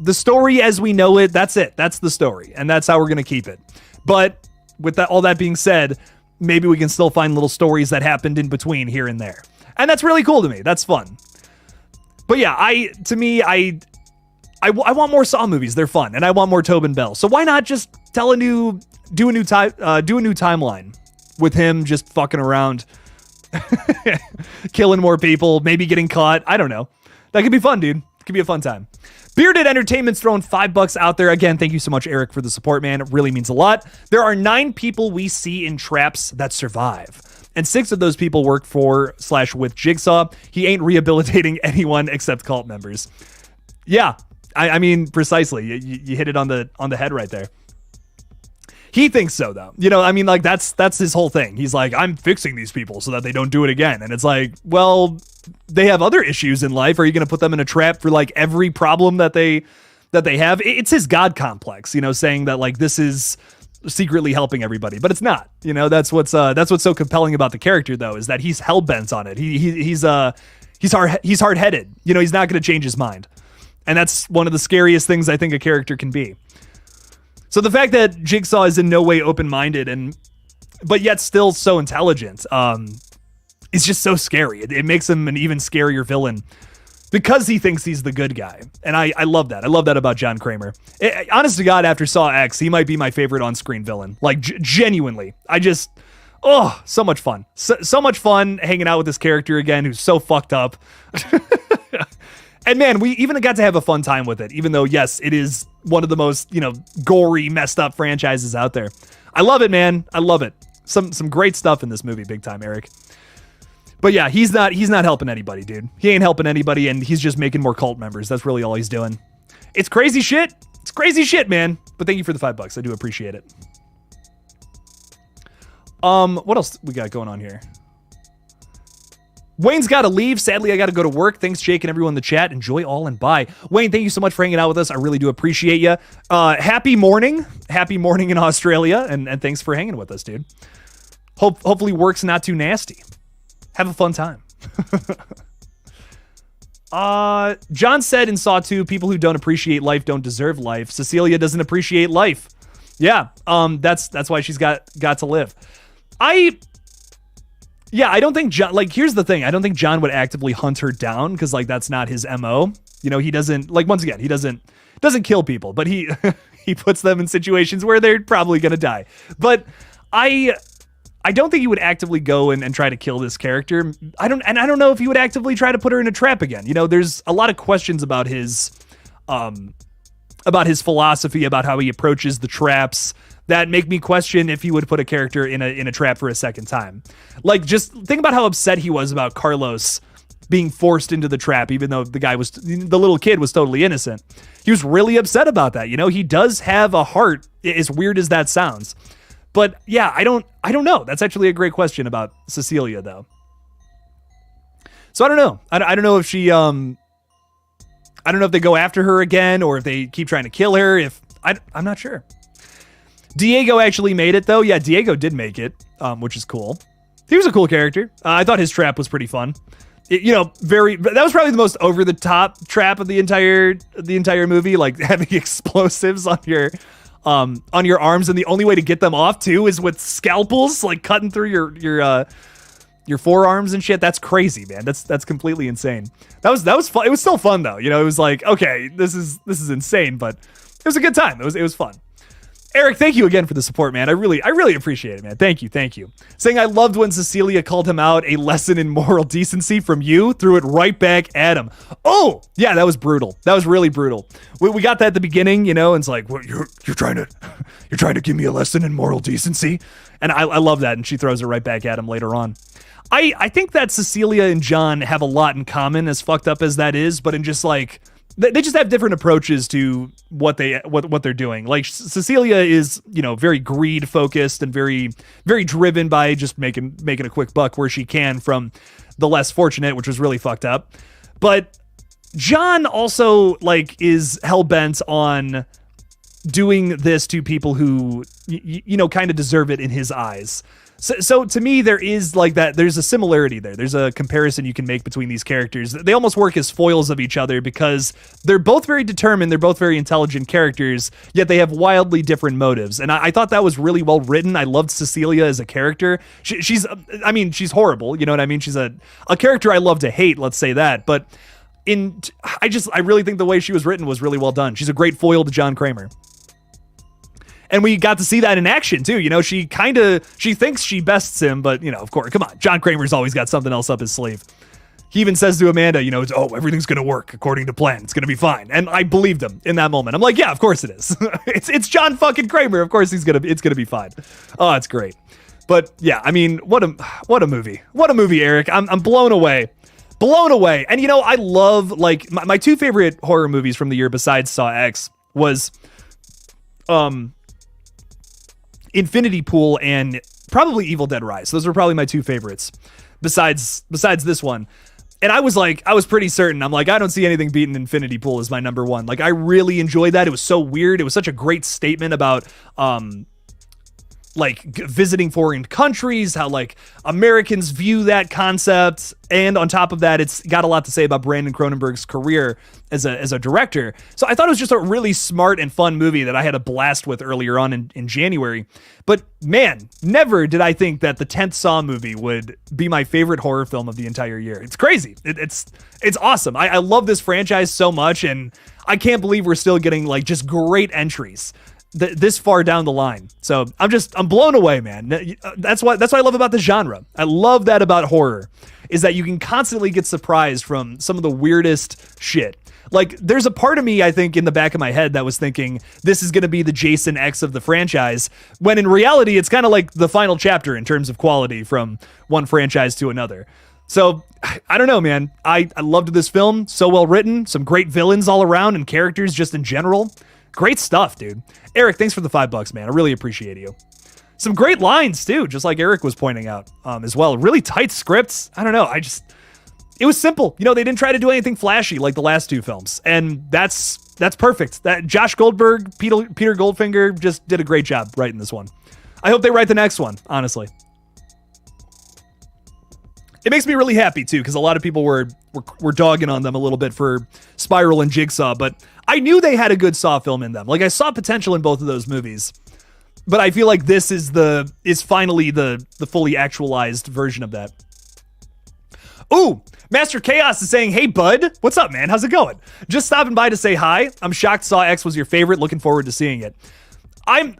The story as we know it, that's it. That's the story. And that's how we're going to keep it. But with that, all that being said, maybe we can still find little stories that happened in between here and there. And that's really cool to me. That's fun. But yeah, I want more Saw movies. They're fun, and I want more Tobin Bell. So why not just do a new timeline with him just fucking around, killing more people, maybe getting caught. I don't know. That could be fun, dude. It could be a fun time. Bearded Entertainment's throwing $5 out there. Again, thank you so much, Eric, for the support, man. It really means a lot. There are 9 people we see in traps that survive. And 6 of those people work for/with Jigsaw. He ain't rehabilitating anyone except cult members. Yeah. I mean, precisely. You hit it on the head right there. He thinks so, though. You know, I mean, like, that's his whole thing. He's like, I'm fixing these people so that they don't do it again. And it's like, well, they have other issues in life. Are you going to put them in a trap for, like, every problem that they have? It's his God complex, you know, saying that, like, this is secretly helping everybody. But it's not. You know, that's what's so compelling about the character, though, is that he's hell-bent on it. He's hard-headed. You know, he's not going to change his mind. And that's one of the scariest things I think a character can be. So the fact that Jigsaw is in no way open-minded but yet still so intelligent, is just so scary. It makes him an even scarier villain. because he thinks he's the good guy. And I love that. I love that about John Kramer. Honest to God, after Saw X, he might be my favorite on-screen villain. Like, genuinely. So much fun. So much fun hanging out with this character again, who's so fucked up. And man, we even got to have a fun time with it, even though, yes, it is one of the most, gory, messed up franchises out there. I love it, man. I love it. Some great stuff in this movie, big time, Eric. But yeah, he's not helping anybody, dude. He ain't helping anybody, and he's just making more cult members. That's really all he's doing. It's crazy shit. It's crazy shit, man. But thank you for the $5. I do appreciate it. What else we got going on here? Wayne's got to leave. Sadly, I got to go to work. Thanks, Jake, and everyone in the chat. Enjoy all and bye. Wayne, thank you so much for hanging out with us. I really do appreciate you. Happy morning. Happy morning in Australia, and thanks for hanging with us, dude. Hopefully work's not too nasty. Have a fun time. John said in Saw 2, people who don't appreciate life don't deserve life. Cecilia doesn't appreciate life. Yeah, that's why she's got to live. I don't think John, here's the thing. I don't think John would actively hunt her down because, that's not his MO. He doesn't, once again, he doesn't kill people, but he puts them in situations where they're probably going to die. But I don't think he would actively go and try to kill this character. I don't know if he would actively try to put her in a trap again. There's a lot of questions about his philosophy, about how he approaches the traps, that make me question if he would put a character in a trap for a second time. Just think about how upset he was about Carlos being forced into the trap, even though the little kid was totally innocent. He was really upset about that. He does have a heart, as weird as that sounds. But yeah, I don't know. That's actually a great question about Cecilia, though. So I don't know. I don't know if she, I don't know if they go after her again or if they keep trying to kill her. I'm not sure. Diego actually made it, though. Yeah, Diego did make it, which is cool. He was a cool character. I thought his trap was pretty fun. That was probably the most over the top trap of the entire movie, having explosives on your arms, and the only way to get them off too is with scalpels, cutting through your forearms and shit. That's crazy, man. That's completely insane. That was fun. It was still fun though. It was okay, this is insane, but it was a good time. It was fun. Eric, thank you again for the support, man. I really appreciate it, man. Thank you. Saying I loved when Cecilia called him out, a lesson in moral decency from you, threw it right back at him. Oh, yeah, that was brutal. That was really brutal. We got that at the beginning, and it's what, you're trying to give me a lesson in moral decency, and I love that, and she throws it right back at him later on. I think that Cecilia and John have a lot in common, as fucked up as that is, but in just they just have different approaches to what they're doing. Cecilia is, very greed focused and very, very driven by just making a quick buck where she can from the less fortunate, which was really fucked up. But John also is hell-bent on doing this to people who, kind of deserve it in his eyes. So to me, there is there's a similarity there. There's a comparison you can make between these characters. They almost work as foils of each other because they're both very determined. They're both very intelligent characters, yet they have wildly different motives. And I thought that was really well written. I loved Cecilia as a character. She's horrible. You know what I mean? She's a character I love to hate, let's say that. But I really think the way she was written was really well done. She's a great foil to John Kramer. And we got to see that in action, too. She thinks she bests him, but, of course, come on. John Kramer's always got something else up his sleeve. He even says to Amanda, everything's going to work according to plan. It's going to be fine. And I believed him in that moment. I'm like, yeah, of course it is. it's John fucking Kramer. Of course it's going to be fine. Oh, it's great. But yeah, I mean, what a movie. What a movie, Eric. I'm blown away. Blown away. And, I love, my two favorite horror movies from the year besides Saw X was, Infinity Pool and probably Evil Dead Rise. Those were probably my two favorites besides this one. And I was pretty certain. I'm I don't see anything beating Infinity Pool as my number one. I really enjoyed that. It was so weird. It was such a great statement about like visiting foreign countries, how like Americans view that concept. And on top of that, it's got a lot to say about Brandon Cronenberg's career as a director. So I thought it was just a really smart and fun movie that I had a blast with earlier on in January. But man, never did I think that the 10th Saw movie would be my favorite horror film of the entire year. It's crazy. It's awesome. I love this franchise so much, and I can't believe we're still getting like just great entries this far down the line. So I'm blown away, man. That's what I love about the genre. I love that about horror, is that you can constantly get surprised from some of the weirdest shit. Like, there's a part of me, I think, in the back of my head that was thinking this is going to be the Jason X of the franchise, when in reality, it's kind of like the final chapter in terms of quality from one franchise to another. So, I don't know, man. I loved this film. So well written. Some great villains all around and characters just in general. Great stuff, dude. Eric, thanks for the $5, man. I really appreciate you. Some great lines, too, just like Eric was pointing out as well. Really tight scripts. I don't know. It was simple. You know, they didn't try to do anything flashy like the last two films. And that's perfect. That Josh Goldberg, Peter Goldfinger just did a great job writing this one. I hope they write the next one, honestly. It makes me really happy, too, because a lot of people were dogging on them a little bit for Spiral and Jigsaw, but I knew they had a good Saw film in them. Like, I saw potential in both of those movies, but I feel like this is finally the fully actualized version of that. Ooh, Master Chaos is saying, hey, bud. What's up, man? How's it going? Just stopping by to say hi. I'm shocked Saw X was your favorite. Looking forward to seeing it. I'm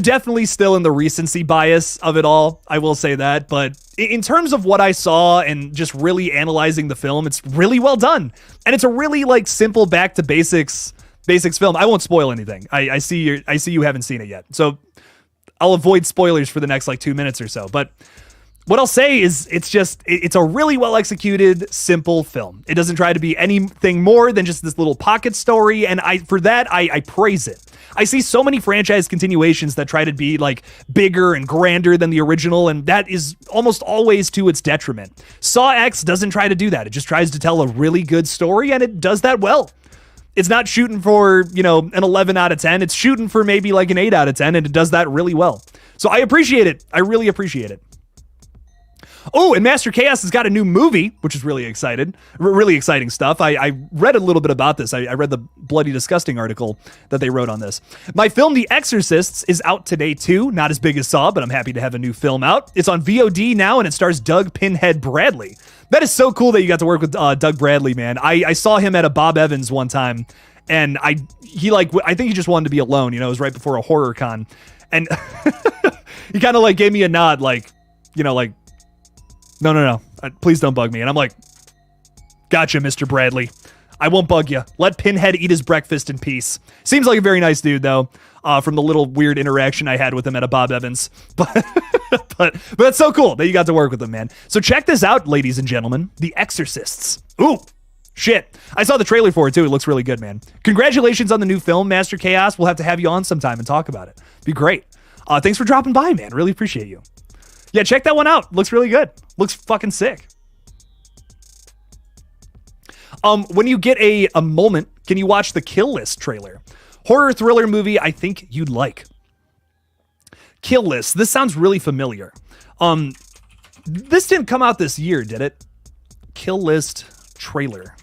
definitely still in the recency bias of it all. I will say that. But in terms of what I saw and just really analyzing the film, it's really well done. And it's a really like simple back to basics film. I won't spoil anything. I see you haven't seen it yet. So I'll avoid spoilers for the next like 2 minutes or so. But what I'll say is it's a really well executed, simple film. It doesn't try to be anything more than just this little pocket story. And I praise it. I see so many franchise continuations that try to be like bigger and grander than the original, and that is almost always to its detriment. Saw X doesn't try to do that. It just tries to tell a really good story, and it does that well. It's not shooting for, you know, an 11 out of 10. It's shooting for maybe like an 8 out of 10, and it does that really well. So I appreciate it. I really appreciate it. Oh, and Master Chaos has got a new movie, which is really exciting stuff. I read a little bit about this. I read the Bloody Disgusting article that they wrote on this. My film, The Exorcists, is out today too. Not as big as Saw, but I'm happy to have a new film out. It's on VOD now, and it stars Doug Pinhead Bradley. That is so cool that you got to work with Doug Bradley, man. I saw him at a Bob Evans one time, and I think he just wanted to be alone. You know, it was right before a horror con, and he kind of like gave me a nod, like, you know, like, no, please don't bug me. And I'm like, gotcha, Mr. Bradley. I won't bug you. Let Pinhead eat his breakfast in peace. Seems like a very nice dude, though, from the little weird interaction I had with him at a Bob Evans. But it's so cool that you got to work with him, man. So check this out, ladies and gentlemen. The Exorcists. Ooh, shit. I saw the trailer for it, too. It looks really good, man. Congratulations on the new film, Master Chaos. We'll have to have you on sometime and talk about it. Be great. Thanks for dropping by, man. Really appreciate you. Yeah, check that one out. Looks really good. Looks fucking sick. When you get a moment, can you watch the Kill List trailer? Horror thriller movie I think you'd like. Kill List. This sounds really familiar. This didn't come out this year, did it? Kill List trailer.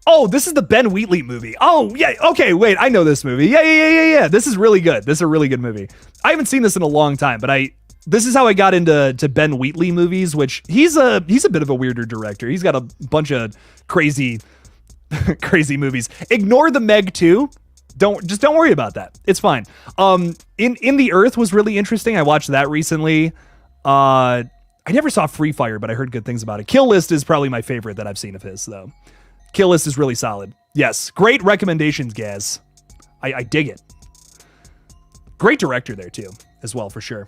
Oh, this is the Ben Wheatley movie. Oh, yeah. Okay, wait. I know this movie. Yeah. This is really good. This is a really good movie. I haven't seen this in a long time, but this is how I got into Ben Wheatley movies, which he's a bit of a weirder director. He's got a bunch of crazy movies. Ignore the Meg 2. Don't worry about that. It's fine. In the Earth was really interesting. I watched that recently. I never saw Free Fire, but I heard good things about it. Kill List is probably my favorite that I've seen of his, though. Kill List is really solid. Yes, great recommendations, Gaz. I dig it. Great director there too, as well, for sure.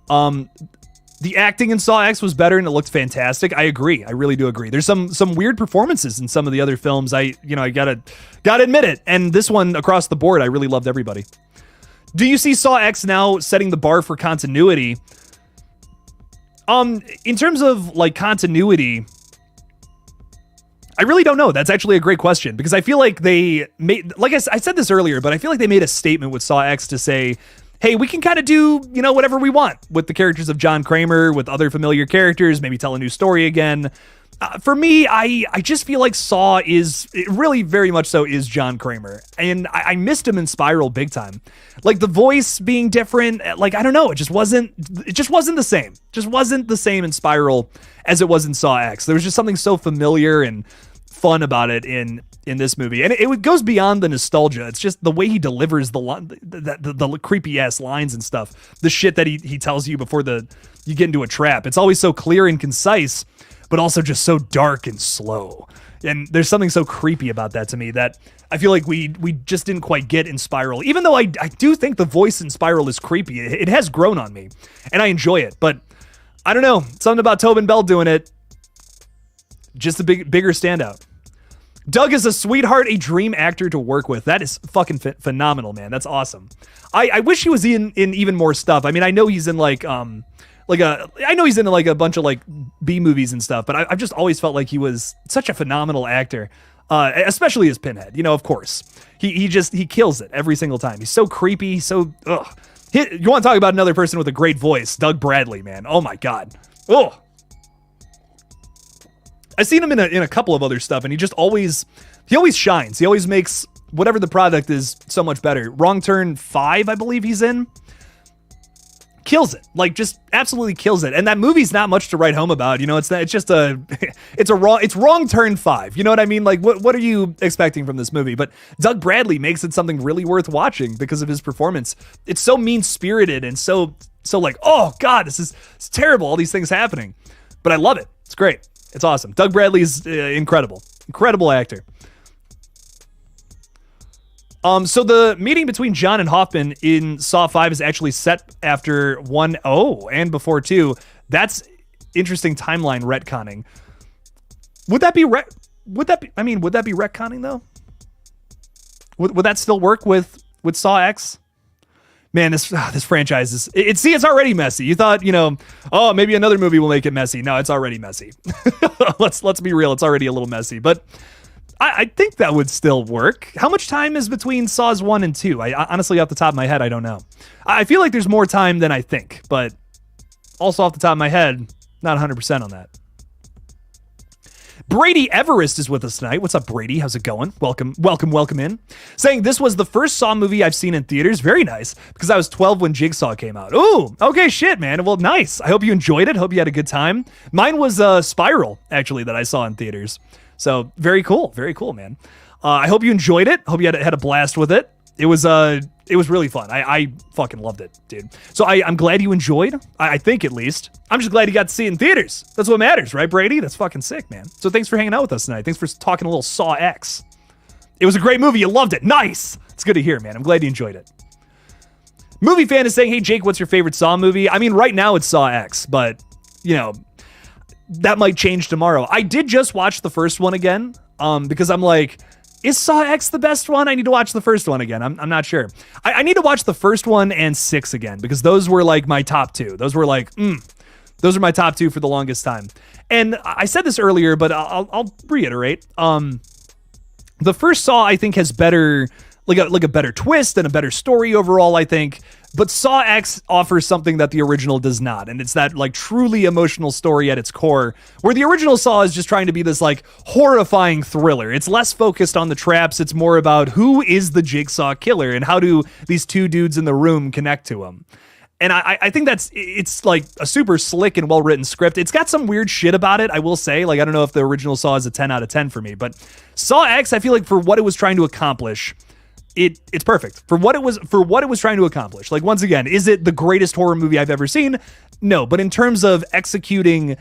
The acting in Saw X was better and it looked fantastic. I agree. I really do agree. There's some weird performances in some of the other films. I gotta admit it. And this one across the board, I really loved everybody. Do you see Saw X now setting the bar for continuity? In terms of like continuity, I really don't know. That's actually a great question because I feel like they made, like I said this earlier, but I feel like they made a statement with Saw X to say, hey, we can kind of do, whatever we want with the characters of John Kramer, with other familiar characters, maybe tell a new story again. For me, I just feel like Saw it really very much so is John Kramer. And I missed him in Spiral big time. Like the voice being different, like, I don't know, it just wasn't the same. Just wasn't the same in Spiral as it was in Saw X. There was just something so familiar and fun about it in this movie, and it goes beyond the nostalgia. It's just the way he delivers the creepy ass lines and stuff, the shit that he tells you before you get into a trap. It's always so clear and concise, but also just so dark and slow. And there's something so creepy about that to me that I feel like we just didn't quite get in Spiral. Even though I do think the voice in Spiral is creepy, it has grown on me, and I enjoy it. But I don't know, something about Tobin Bell doing it, just a bigger standout. Doug is a sweetheart, a dream actor to work with. That is fucking phenomenal, man. That's awesome. I wish he was in even more stuff. I mean, I know he's in like a bunch of like B movies and stuff, but I've just always felt like he was such a phenomenal actor, especially as Pinhead. Of course, he kills it every single time. He's so creepy, so ugh. You want to talk about another person with a great voice? Doug Bradley, man. Oh my god. Oh. I've seen him in a couple of other stuff, and he always shines. He always makes whatever the product is so much better. Wrong Turn 5, I believe he's in. Kills it. Like, just absolutely kills it. And that movie's not much to write home about. It's Wrong Turn 5. You know what I mean? Like, what are you expecting from this movie? But Doug Bradley makes it something really worth watching because of his performance. It's so mean-spirited and so like, oh god, it's terrible, all these things happening. But I love it. It's great. It's awesome. Doug Bradley's incredible. Incredible actor. So the meeting between John and Hoffman in Saw 5 is actually set after 1 and before 2. That's interesting timeline retconning. Would that be retconning though? Would that still work with Saw X? Man, this franchise is... it's already messy. You thought, maybe another movie will make it messy. No, it's already messy. Let's be real. It's already a little messy. But I think that would still work. How much time is between Saws 1 and 2? I honestly, off the top of my head, I don't know. I feel like there's more time than I think. But also off the top of my head, not 100% on that. Brady Everest is with us tonight. What's up, Brady? How's it going? Welcome in. Saying this was the first Saw movie I've seen in theaters. Very nice, because I was 12 when Jigsaw came out. Ooh, okay, shit, man. Well, nice. I hope you enjoyed it. Hope you had a good time. Mine was Spiral, actually, that I saw in theaters. So very cool, man. I hope you enjoyed it. Hope you had a blast with it. It was really fun. I fucking loved it, dude. So I'm glad you enjoyed. I think, at least. I'm just glad you got to see it in theaters. That's what matters, right, Brady? That's fucking sick, man. So thanks for hanging out with us tonight. Thanks for talking a little Saw X. It was a great movie. You loved it. Nice. It's good to hear, man. I'm glad you enjoyed it. Movie fan is saying, hey, Jake, what's your favorite Saw movie? I mean, right now it's Saw X, but, that might change tomorrow. I did just watch the first one again, because I'm like... Is Saw X the best one? I need to watch the first one again. I'm not sure. I need to watch the first one and 6 again, because those were like my top 2. Those were like, those are my top 2 for the longest time. And I said this earlier, but I'll reiterate. The first Saw, I think, has better, like a better twist and a better story overall, I think. But Saw X offers something that the original does not, and it's that like truly emotional story at its core, where the original Saw is just trying to be this like horrifying thriller. It's less focused on the traps. It's more about who is the Jigsaw killer and how do these two dudes in the room connect to him. And I think it's like a super slick and well-written script. It's got some weird shit about it, I will say. Like, I don't know if the original Saw is a 10 out of 10 for me, but Saw X, I feel like for what it was trying to accomplish, it's perfect for what it was trying to accomplish. Like, once again, is it the greatest horror movie I've ever seen? No, but in terms of executing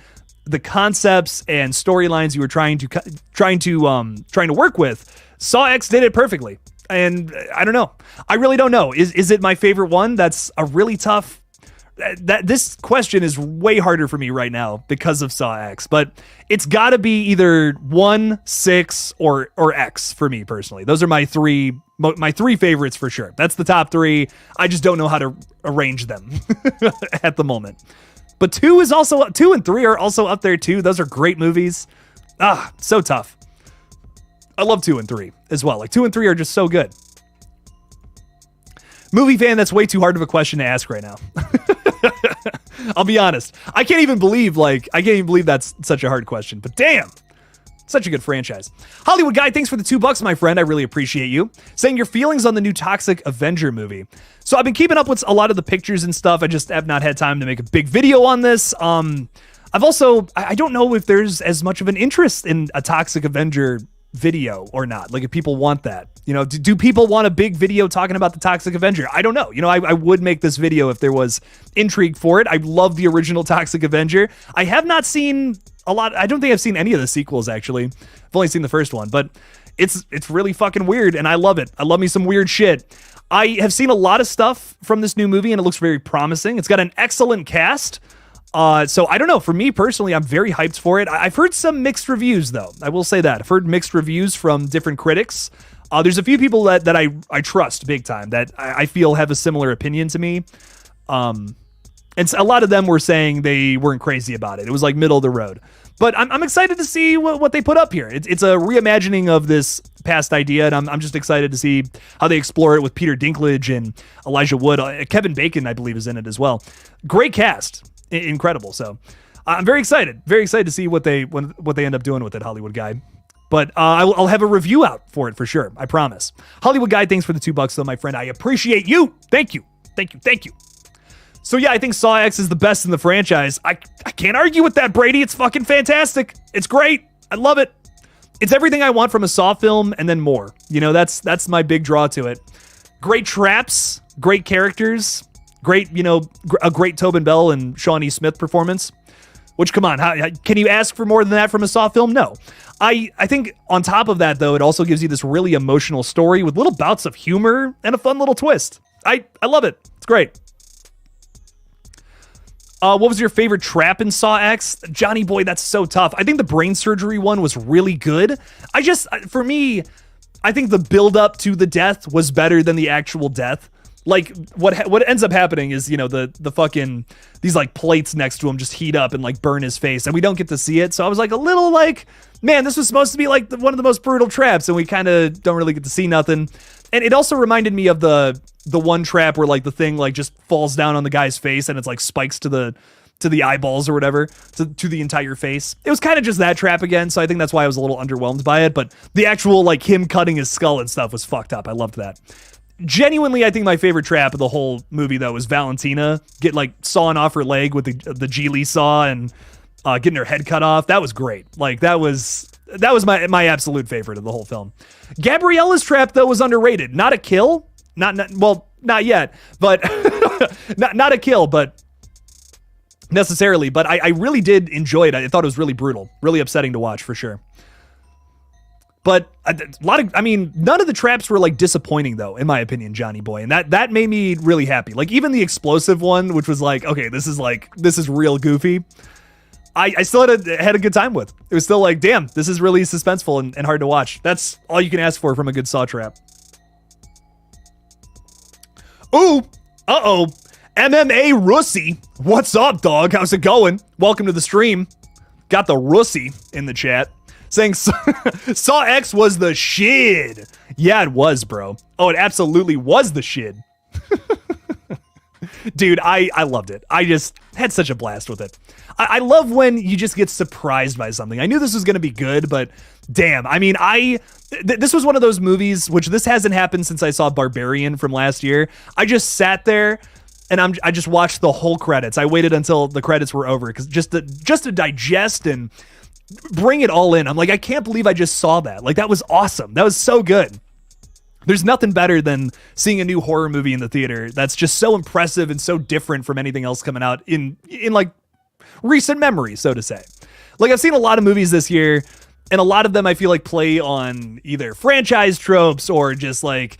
the concepts and storylines you were trying to work with, Saw X did it perfectly. And I don't know. I really don't know. Is it my favorite one? That's a really tough... This question is way harder for me right now because of Saw X, but it's got to be either 1, 6, or X for me personally. Those are my three favorites for sure. That's the top 3. I just don't know how to arrange them at the moment. But 2 and 3 are also up there too. Those are great movies. So tough. I love 2 and 3 as well. Like 2 and 3 are just so good. Movie fan, that's way too hard of a question to ask right now. I'll be honest. I can't even believe that's such a hard question, but damn. Such a good franchise. Hollywood Guy, thanks for the $2, my friend. I really appreciate you. Saying your feelings on the new Toxic Avenger movie. So I've been keeping up with a lot of the pictures and stuff. I just have not had time to make a big video on this. I've also, I don't know if there's as much of an interest in a Toxic Avenger video or not. Like if people want that, you know, do people want a big video talking about the Toxic Avenger? I don't know. You know, I would make this video if there was intrigue for it. I love the original Toxic Avenger. I have not seen a lot. I don't think I've seen any of the sequels, actually. I've only seen the first one, but it's really fucking weird, and I love it. I love me some weird shit. I have seen a lot of stuff from this new movie, and it looks very promising. It's got an excellent cast. So I don't know. For me personally, I'm very hyped for it. I've heard some mixed reviews, though. I will say that. I've heard mixed reviews from different critics. There's a few people that I trust big time, that I feel have a similar opinion to me. And a lot of them were saying they weren't crazy about it. It was like middle of the road. But I'm excited to see what they put up here. It's a reimagining of this past idea, and I'm just excited to see how they explore it with Peter Dinklage and Elijah Wood. Kevin Bacon, I believe, is in it as well. Great cast. Incredible. So I'm very excited to see what they end up doing with it, Hollywood Guy. But I'll have a review out for it for sure. I promise. Hollywood Guy, thanks for the $2 though, my friend. I appreciate you. Thank you. So yeah, I think Saw X is the best in the franchise. I can't argue with that, Brady. It's fucking fantastic. It's great. I love it. It's everything I want from a Saw film and then more. You know, that's my big draw to it. Great traps, great characters, great, you know, a great Tobin Bell and Shawnee Smith performance. Which, come on, can you ask for more than that from a Saw film? No. I think on top of that, though, it also gives you this really emotional story with little bouts of humor and a fun little twist. I love it. It's great. What was your favorite trap in Saw X? Johnny boy, that's so tough. I think the brain surgery one was really good. For me, I think the build up to the death was better than the actual death. Like what ends up happening is, you know, the fucking, these like plates next to him just heat up and like burn his face, and we don't get to see it. So I was like a little like, man, this was supposed to be like one of the most brutal traps, and we kind of don't really get to see nothing. And it also reminded me of the one trap where like the thing like just falls down on the guy's face and it's like spikes to the eyeballs or whatever, to the entire face. It was kind of just that trap again, so I think that's why I was a little underwhelmed by it. But the actual like him cutting his skull and stuff was fucked up. I loved that. Genuinely, I think my favorite trap of the whole movie though was Valentina sawing off her leg with the Geely saw and getting her head cut off. That was great. Like that was my absolute favorite of the whole film. Gabriella's trap though was underrated. Not a kill, not yet, but not a kill, but necessarily. But I really did enjoy it. I thought it was really brutal, really upsetting to watch for sure. But none of the traps were like disappointing though, in my opinion, Johnny boy. And that made me really happy. Like even the explosive one, which was like, okay, this is real goofy. I still had a good time with. It was still like, damn, this is really suspenseful and hard to watch. That's all you can ask for from a good Saw trap. Ooh, MMA Russie. What's up, dog? How's it going? Welcome to the stream. Got the Russie in the chat. Saying Saw X was the shit. Yeah, it was, bro. Oh, it absolutely was the shit. Dude, I loved it. I just had such a blast with it. I love when you just get surprised by something. I knew this was going to be good, but damn. I mean, this was one of those movies, which this hasn't happened since I saw Barbarian from last year. I just sat there and I just watched the whole credits. I waited until the credits were over because just to digest and bring it all in. I'm like, I can't believe I just saw that. Like, that was awesome. That was so good. There's nothing better than seeing a new horror movie in the theater that's just so impressive and so different from anything else coming out in like recent memory, so to say. Like, I've seen a lot of movies this year, and a lot of them I feel like play on either franchise tropes or just like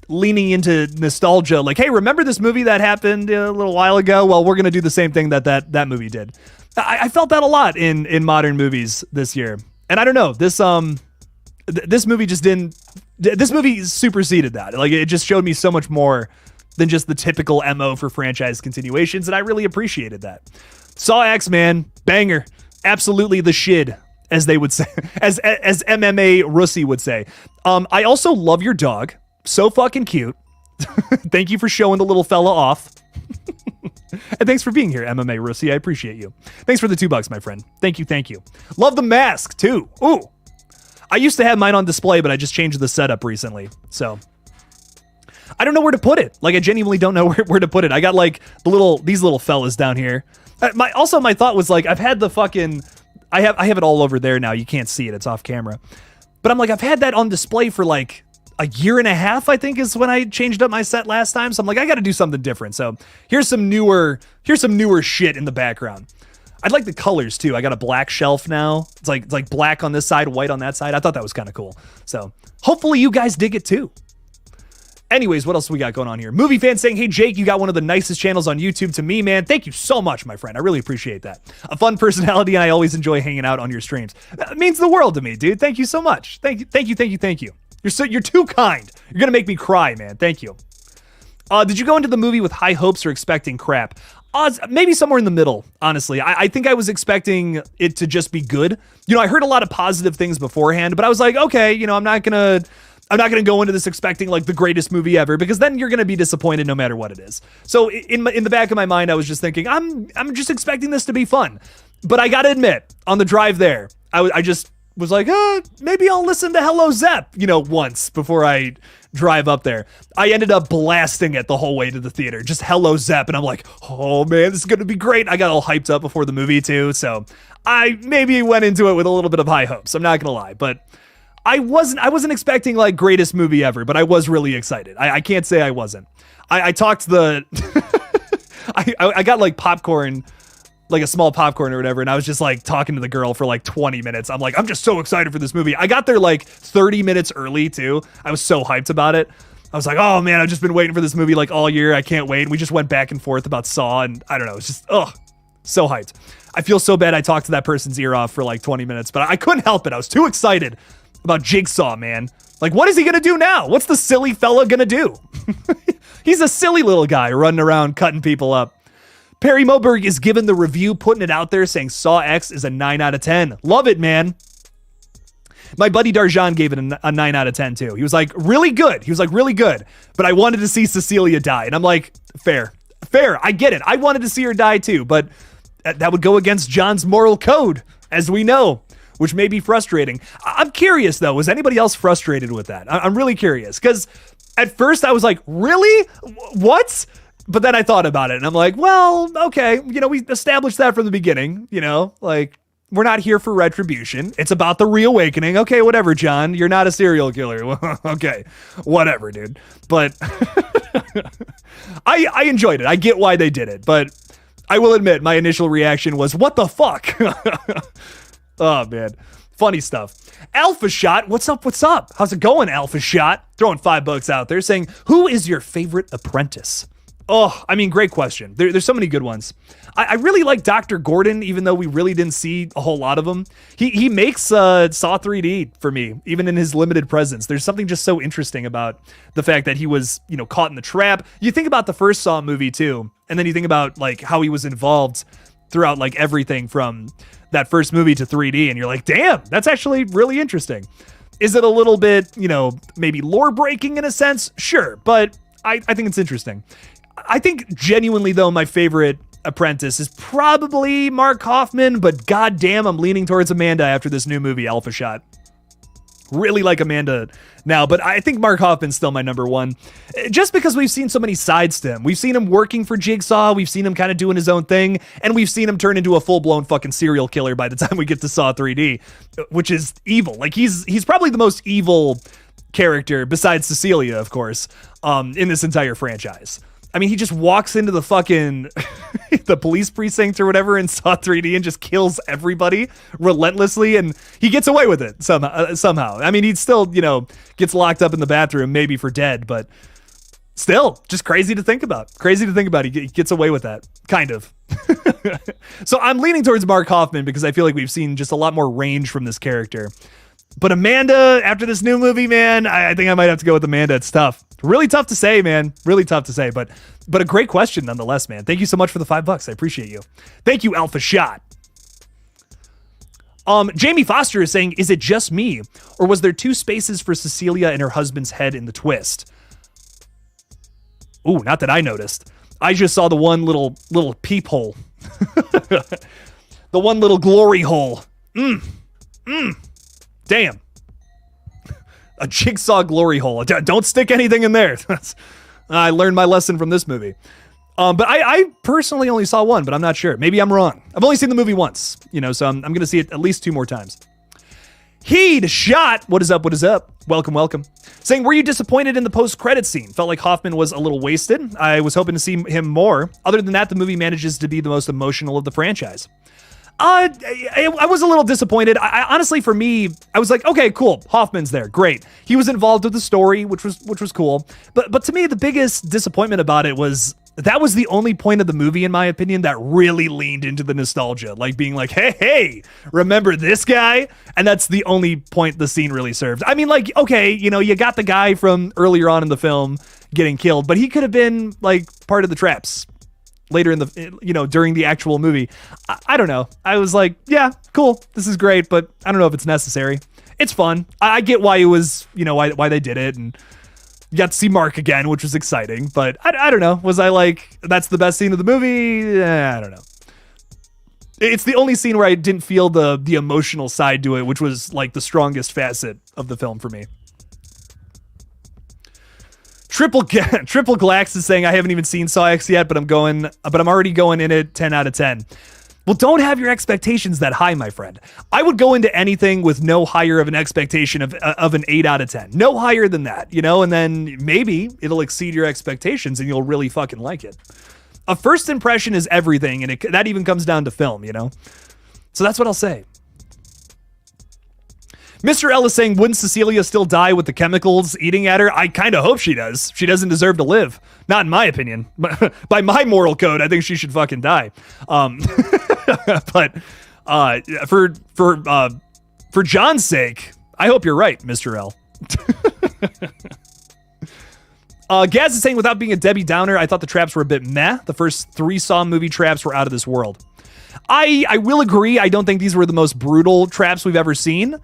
leaning into nostalgia. Like, hey, remember this movie that happened a little while ago? Well, we're going to do the same thing that movie did. I felt that a lot in modern movies this year. And I don't know, this movie just didn't, this movie superseded that. Like, it just showed me so much more than just the typical MO for franchise continuations, and I really appreciated that. Saw X, man, banger. Absolutely the shit. as they would say, as MMA Russi would say. I also love your dog. So fucking cute. Thank you for showing the little fella off. And thanks for being here, MMA Russi. I appreciate you. Thanks for the $2, my friend. Thank you, thank you. Love the mask, too. Ooh. I used to have mine on display, but I just changed the setup recently. So I don't know where to put it. Like, I genuinely don't know where to put it. I got, like, these little fellas down here. My thought was, like, I've had the fucking... I have it all over there now. You can't see it. It's off camera. But I'm like, I've had that on display for, like, a year and a half, I think, is when I changed up my set last time. So I'm like, I got to do something different. So here's some newer shit in the background. I'd like the colors too. I got a black shelf now. It's like black on this side, white on that side. I thought that was kind of cool. So hopefully you guys dig it too. Anyways, what else we got going on here? Movie fan saying, hey, Jake, you got one of the nicest channels on YouTube to me, man. Thank you so much, my friend. I really appreciate that. A fun personality, and I always enjoy hanging out on your streams. That means the world to me, dude. Thank you so much. Thank you. You're too kind. You're going to make me cry, man. Thank you. Did you go into the movie with high hopes or expecting crap? Maybe somewhere in the middle, honestly. I think I was expecting it to just be good. You know, I heard a lot of positive things beforehand, but I was like, okay, you know, I'm not gonna go into this expecting like the greatest movie ever, because then you're gonna be disappointed no matter what it is. So in the back of my mind, I was just thinking, I'm just expecting this to be fun. But I gotta admit, on the drive there, I just was like, maybe I'll listen to Hello Zepp, you know, once before I drive up there. I ended up blasting it the whole way to the theater, just Hello Zepp, and I'm like, oh man, this is gonna be great. I got all hyped up before the movie too, so I maybe went into it with a little bit of high hopes. I'm not gonna lie, but I wasn't expecting like greatest movie ever, but I was really excited. I can't say I wasn't. I talked the I got like popcorn, like a small popcorn or whatever, and I was just like talking to the girl for like 20 minutes. I'm like, I'm just so excited for this movie. I got there like 30 minutes early too. I was so hyped about it. I was like, oh man, I've just been waiting for this movie like all year. I can't wait. And we just went back and forth about Saw, and I don't know, it's just, so hyped. I feel so bad I talked to that person's ear off for like 20 minutes, but I couldn't help it. I was too excited about Jigsaw, man. Like, what is he gonna do now? What's the silly fella gonna do? He's a silly little guy running around cutting people up. Perry Moberg is giving the review, putting it out there, saying Saw X is a 9 out of 10. Love it, man. My buddy Darjan gave it a 9 out of 10 too. He was like, really good. He was like, really good. But I wanted to see Cecilia die. And I'm like, fair. I get it. I wanted to see her die too, but that would go against John's moral code, as we know, which may be frustrating. I'm curious though, was anybody else frustrated with that? I'm really curious, because at first I was like, really? What? But then I thought about it and I'm like, well, okay, you know, we established that from the beginning, you know, like, we're not here for retribution. It's about the reawakening. Okay, whatever, John. You're not a serial killer. Okay, whatever, dude. But I enjoyed it. I get why they did it, but I will admit my initial reaction was, what the fuck? Oh, man. Funny stuff. Alpha Shot, what's up? How's it going, Alpha Shot? Throwing $5 out there saying, who is your favorite apprentice? Oh, I mean, great question. There's so many good ones. I really like Dr. Gordon, even though we really didn't see a whole lot of him. He makes Saw 3D for me, even in his limited presence. There's something just so interesting about the fact that he was, you know, caught in the trap. You think about the first Saw movie too, and then you think about like how he was involved throughout like everything from that first movie to 3D, and you're like, damn, that's actually really interesting. Is it a little bit, you know, maybe lore breaking in a sense? Sure, but I think it's interesting. I think genuinely though, my favorite apprentice is probably Mark Hoffman, but goddamn, I'm leaning towards Amanda after this new movie, Alpha Shot. Really like Amanda now, but I think Mark Hoffman's still my number one. Just because we've seen so many sides to him. We've seen him working for Jigsaw, we've seen him kind of doing his own thing, and we've seen him turn into a full-blown fucking serial killer by the time we get to Saw 3D, which is evil. Like, he's probably the most evil character, besides Cecilia, of course, in this entire franchise. I mean, he just walks into the fucking the police precinct or whatever in Saw 3D and just kills everybody relentlessly, and he gets away with it somehow. I mean, he still, you know, gets locked up in the bathroom, maybe for dead, but still, just crazy to think about. He gets away with that, kind of. So I'm leaning towards Mark Hoffman because I feel like we've seen just a lot more range from this character. But Amanda, after this new movie, man, I think I might have to go with Amanda. It's tough. Really tough to say, man. Really tough to say, but a great question nonetheless, man. Thank you so much for the $5. I appreciate you. Thank you, Alpha Shot. Jamie Foster is saying, is it just me, or was there two spaces for Cecilia and her husband's head in the twist? Ooh, not that I noticed. I just saw the one little peephole. The one little glory hole. Damn. A Jigsaw glory hole. Don't stick anything in there. I learned my lesson from this movie. But I personally only saw one, but I'm not sure. Maybe I'm wrong. I've only seen the movie once, so I'm going to see it at least 2 more times. Heed shot. What is up? What is up? Welcome. Saying, were you disappointed in the post-credits scene? Felt like Hoffman was a little wasted. I was hoping to see him more. Other than that, the movie manages to be the most emotional of the franchise. I was a little disappointed. I honestly, for me, I was like, okay, cool. Hoffman's there. Great. He was involved with the story, which was cool. But to me, the biggest disappointment about it was that was the only point of the movie, in my opinion, that really leaned into the nostalgia, like being like, hey, remember this guy? And that's the only point the scene really served. I mean, like, okay, you got the guy from earlier on in the film getting killed, but he could have been like part of the traps later in the, during the actual movie. I don't know. I was like, yeah, cool. This is great, but I don't know if it's necessary. It's fun. I get why it was, why they did it, and you got to see Mark again, which was exciting, but I don't know. Was I like, that's the best scene of the movie? I don't know. It's the only scene where I didn't feel the emotional side to it, which was like the strongest facet of the film for me. Triple Glax is saying, I haven't even seen Saw X yet, but I'm already going in it 10 out of 10. Well, don't have your expectations that high, my friend. I would go into anything with no higher of an expectation of an 8 out of 10. No higher than that, and then maybe it'll exceed your expectations and you'll really fucking like it. A first impression is everything, and that even comes down to film, So that's what I'll say. Mr. L is saying, wouldn't Cecilia still die with the chemicals eating at her? I kind of hope she does. She doesn't deserve to live. Not in my opinion. By my moral code, I think she should fucking die. But for John's sake, I hope you're right, Mr. L. Gaz is saying, without being a Debbie Downer, I thought the traps were a bit meh. The first 3 Saw movie traps were out of this world. I will agree. I don't think these were the most brutal traps we've ever seen,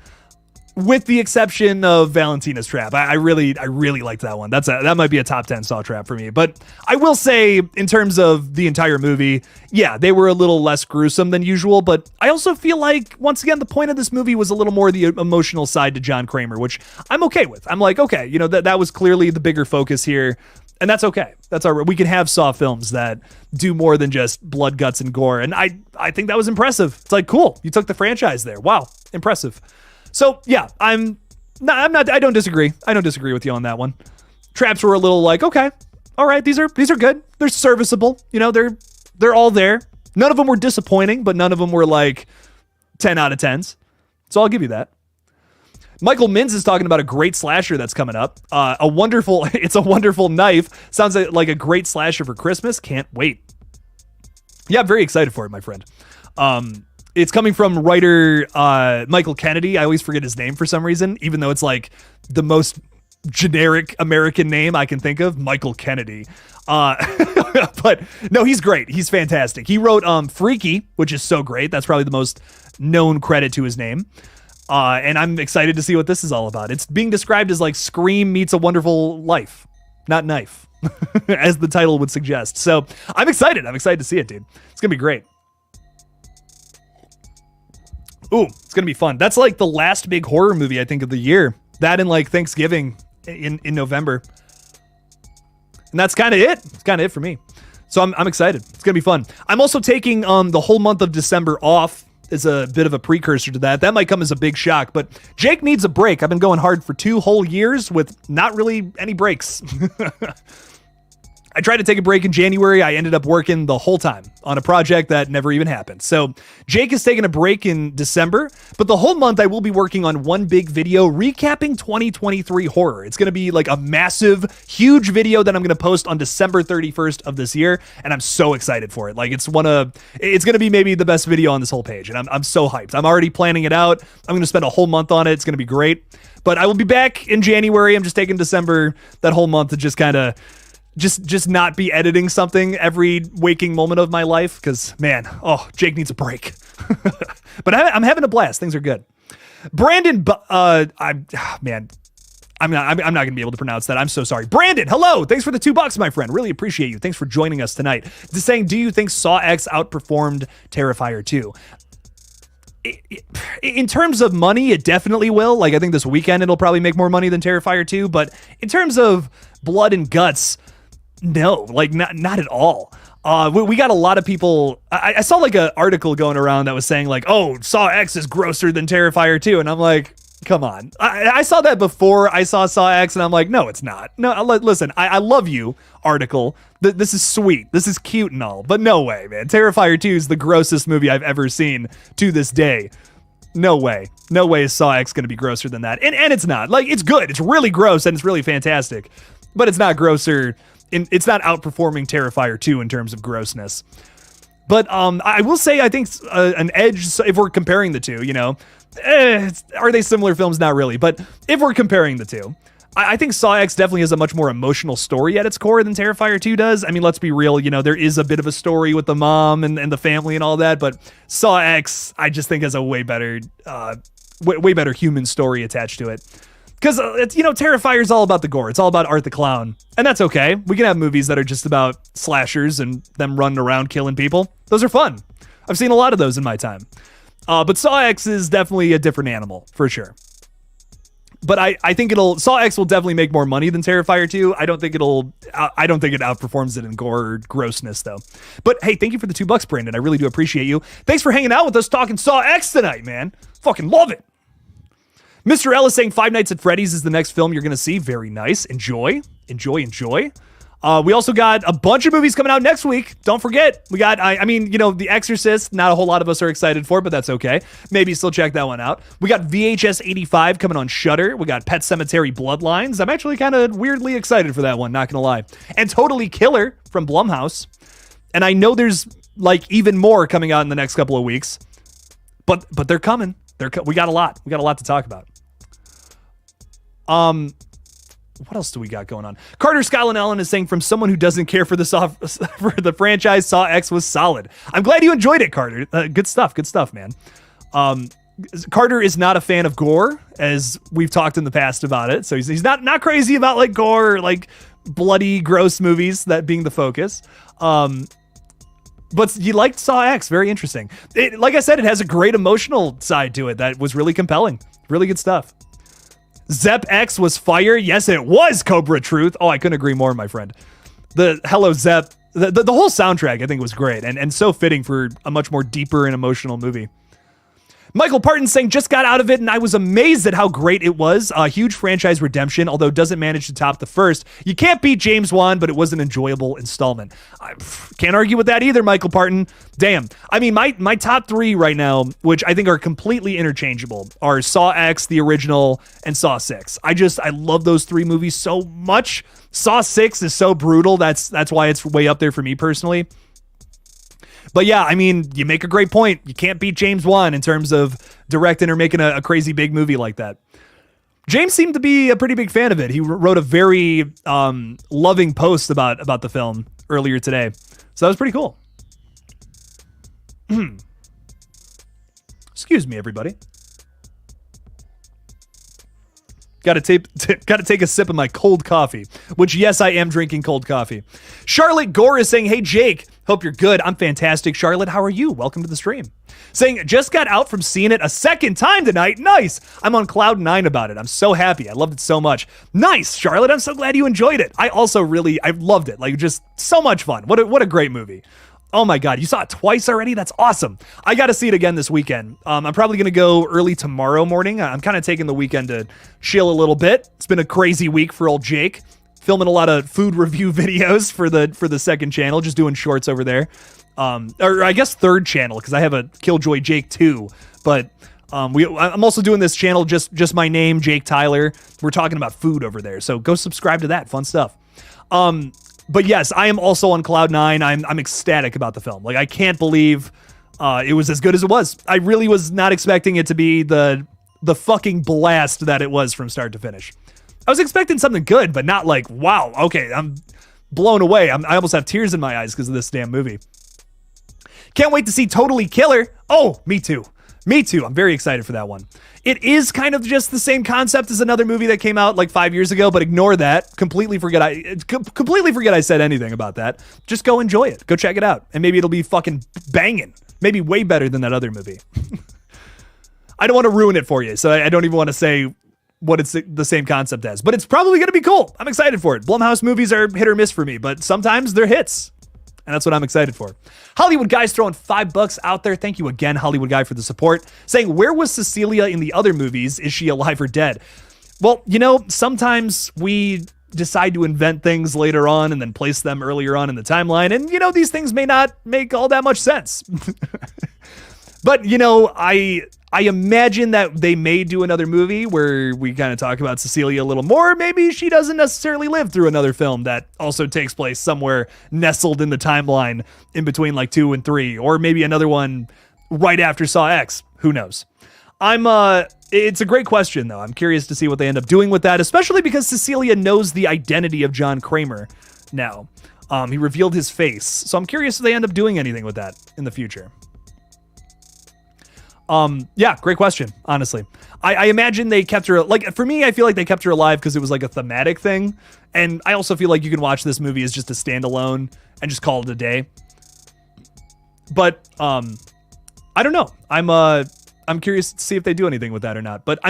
with the exception of Valentina's trap. I really liked that one. That might be a top 10 Saw trap for me. But I will say, in terms of the entire movie, yeah, they were a little less gruesome than usual. But I also feel like, once again, the point of this movie was a little more the emotional side to John Kramer, which I'm okay with. I'm like, okay, that was clearly the bigger focus here. And that's okay. That's all right. We can have Saw films that do more than just blood, guts, and gore. And I think that was impressive. It's like, cool. You took the franchise there. Wow. Impressive. So yeah, I don't disagree. I don't disagree with you on that one. Traps were a little like, okay, all right, these are good. They're serviceable. They're all there. None of them were disappointing, but none of them were like 10 out of 10s. So I'll give you that. Michael Mins is talking about a great slasher that's coming up. It's a wonderful knife. Sounds like a great slasher for Christmas. Can't wait. Yeah, I'm very excited for it, my friend. It's coming from writer Michael Kennedy. I always forget his name for some reason, even though it's like the most generic American name I can think of, Michael Kennedy. But no, he's great. He's fantastic. He wrote Freaky, which is so great. That's probably the most known credit to his name. And I'm excited to see what this is all about. It's being described as like Scream meets A Wonderful Life, not Knife, as the title would suggest. So I'm excited. I'm excited to see it, dude. It's going to be great. Ooh, it's going to be fun. That's like the last big horror movie, I think, of the year. That and like Thanksgiving in November. And that's kind of it. It's kind of it for me. So I'm excited. It's going to be fun. I'm also taking the whole month of December off as a bit of a precursor to that. That might come as a big shock, but Jake needs a break. I've been going hard for 2 whole years with not really any breaks. I tried to take a break in January. I ended up working the whole time on a project that never even happened. So Jake is taking a break in December, but the whole month I will be working on one big video recapping 2023 horror. It's going to be like a massive, huge video that I'm going to post on December 31st of this year. And I'm so excited for it. Like it's going to be maybe the best video on this whole page. And I'm so hyped. I'm already planning it out. I'm going to spend a whole month on it. It's going to be great, but I will be back in January. I'm just taking December, that whole month, to just kind of just not be editing something every waking moment of my life, because man, Jake needs a break. But I'm having a blast. Things are good. Brandon, man, I'm not going to be able to pronounce that. I'm so sorry. Brandon, hello. Thanks for the $2, my friend. Really appreciate you. Thanks for joining us tonight. Just saying, do you think Saw X outperformed Terrifier 2? In terms of money, it definitely will. Like, I think this weekend it'll probably make more money than Terrifier 2. But in terms of blood and guts, no, like not at all. We got a lot of people. I saw like an article going around that was saying like, oh, Saw X is grosser than Terrifier 2. And I'm like, come on. I saw that before I saw Saw X, and I'm like, no, it's not. No, listen, I love you, article. This is sweet. This is cute and all, but no way, man. Terrifier 2 is the grossest movie I've ever seen to this day. No way. No way is Saw X going to be grosser than that. And it's not. Like, it's good. It's really gross, and it's really fantastic. But it's not grosser. It's not outperforming Terrifier 2 in terms of grossness. But I will say, I think an edge, if we're comparing the two, you know, are they similar films? Not really. But if we're comparing the two, I think Saw X definitely has a much more emotional story at its core than Terrifier 2 does. I mean, let's be real. You know, there is a bit of a story with the mom and the family and all that. But Saw X, I just think has a way better human story attached to it. Because, you know, Terrifier is all about the gore. It's all about Art the Clown. And that's okay. We can have movies that are just about slashers and them running around killing people. Those are fun. I've seen a lot of those in my time. But Saw X is definitely a different animal, for sure. But I think Saw X will definitely make more money than Terrifier 2. I don't think it outperforms it in gore or grossness, though. But hey, thank you for the $2, Brandon. I really do appreciate you. Thanks for hanging out with us talking Saw X tonight, man. Fucking love it. Mr. Ellis saying Five Nights at Freddy's is the next film you're going to see. Very nice. Enjoy. We also got a bunch of movies coming out next week. Don't forget. We got, I mean, you know, The Exorcist, not a whole lot of us are excited for, but that's okay. Maybe still check that one out. We got VHS 85 coming on Shudder. We got Pet Sematary Bloodlines. I'm actually kind of weirdly excited for that one, not going to lie. And Totally Killer from Blumhouse. And I know there's like even more coming out in the next couple of weeks, but they're coming. We got a lot. We got a lot to talk about. What else do we got going on? Carter Skyline Allen is saying, from someone who doesn't care for the franchise, Saw X was solid. I'm glad you enjoyed it, Carter. Good stuff, man. Carter is not a fan of gore, as we've talked in the past about it. So he's not crazy about like gore or like bloody, gross movies, that being the focus. But you liked Saw X. Very interesting. Like I said, it has a great emotional side to it that was really compelling. Really good stuff. Zep X was fire. Yes, it was, Cobra Truth. Oh, I couldn't agree more, my friend. The Hello Zep, the whole soundtrack I think was great and so fitting for a much more deeper and emotional movie. Michael Parton saying, just got out of it and I was amazed at how great it was. A huge franchise redemption, although doesn't manage to top the first. You can't beat James Wan, but it was an enjoyable installment. I can't argue with that either, Michael Parton. Damn. I mean, my top 3 right now, which I think are completely interchangeable, are Saw X, the original, and Saw 6. I love those 3 movies so much. Saw 6 is so brutal. That's why it's way up there for me personally. But yeah, I mean, you make a great point. You can't beat James Wan in terms of directing or making a crazy big movie like that. James seemed to be a pretty big fan of it. He wrote a very loving post about the film earlier today. So that was pretty cool. Excuse me, everybody. Got to take a sip of my cold coffee, which, yes, I am drinking cold coffee. Charlotte Gore is saying, hey, Jake, hope you're good. I'm fantastic. Charlotte, how are you? Welcome to the stream. Saying, just got out from seeing it a second time tonight. Nice. I'm on cloud 9 about it. I'm so happy. I loved it so much. Nice, Charlotte. I'm so glad you enjoyed it. I loved it. Like, just so much fun. What a great movie. Oh my God, you saw it twice already? That's awesome. I got to see it again this weekend. I'm probably going to go early tomorrow morning. I'm kind of taking the weekend to chill a little bit. It's been a crazy week for old Jake. Filming a lot of food review videos for the second channel, just doing shorts over there. Or I guess third channel, because I have a KillJoy Jake 2. But I'm also doing this channel, just my name, Jake Tyler. We're talking about food over there. So go subscribe to that. Fun stuff. But yes, I am also on cloud 9. I'm ecstatic about the film. Like, I can't believe it was as good as it was. I really was not expecting it to be the fucking blast that it was from start to finish. I was expecting something good, but not like, wow, okay, I'm blown away. I almost have tears in my eyes because of this damn movie. Can't wait to see Totally Killer. Oh, me too. Me too. I'm very excited for that one. It is kind of just the same concept as another movie that came out like 5 years ago, but ignore that. Completely forget I said anything about that. Just go enjoy it. Go check it out. And maybe it'll be fucking banging. Maybe way better than that other movie. I don't want to ruin it for you, so I don't even want to say what it's the same concept as. But it's probably going to be cool. I'm excited for it. Blumhouse movies are hit or miss for me, but sometimes they're hits. And that's what I'm excited for. Hollywood Guy's throwing $5 out there. Thank you again, Hollywood Guy, for the support. Saying, where was Cecilia in the other movies? Is she alive or dead? Well, you know, sometimes we decide to invent things later on and then place them earlier on in the timeline. And, you know, these things may not make all that much sense. But, you know, I imagine that they may do another movie where we kind of talk about Cecilia a little more. Maybe she doesn't necessarily live through another film that also takes place somewhere nestled in the timeline in between like 2 and 3, or maybe another one right after Saw X. Who knows? It's a great question though. I'm curious to see what they end up doing with that, especially because Cecilia knows the identity of John Kramer now. He revealed his face. So I'm curious if they end up doing anything with that in the future. Yeah, great question, honestly. I imagine they kept her, like, for me, I feel like they kept her alive because it was like a thematic thing. And I also feel like you can watch this movie as just a standalone and just call it a day. But, I don't know. I'm curious to see if they do anything with that or not. But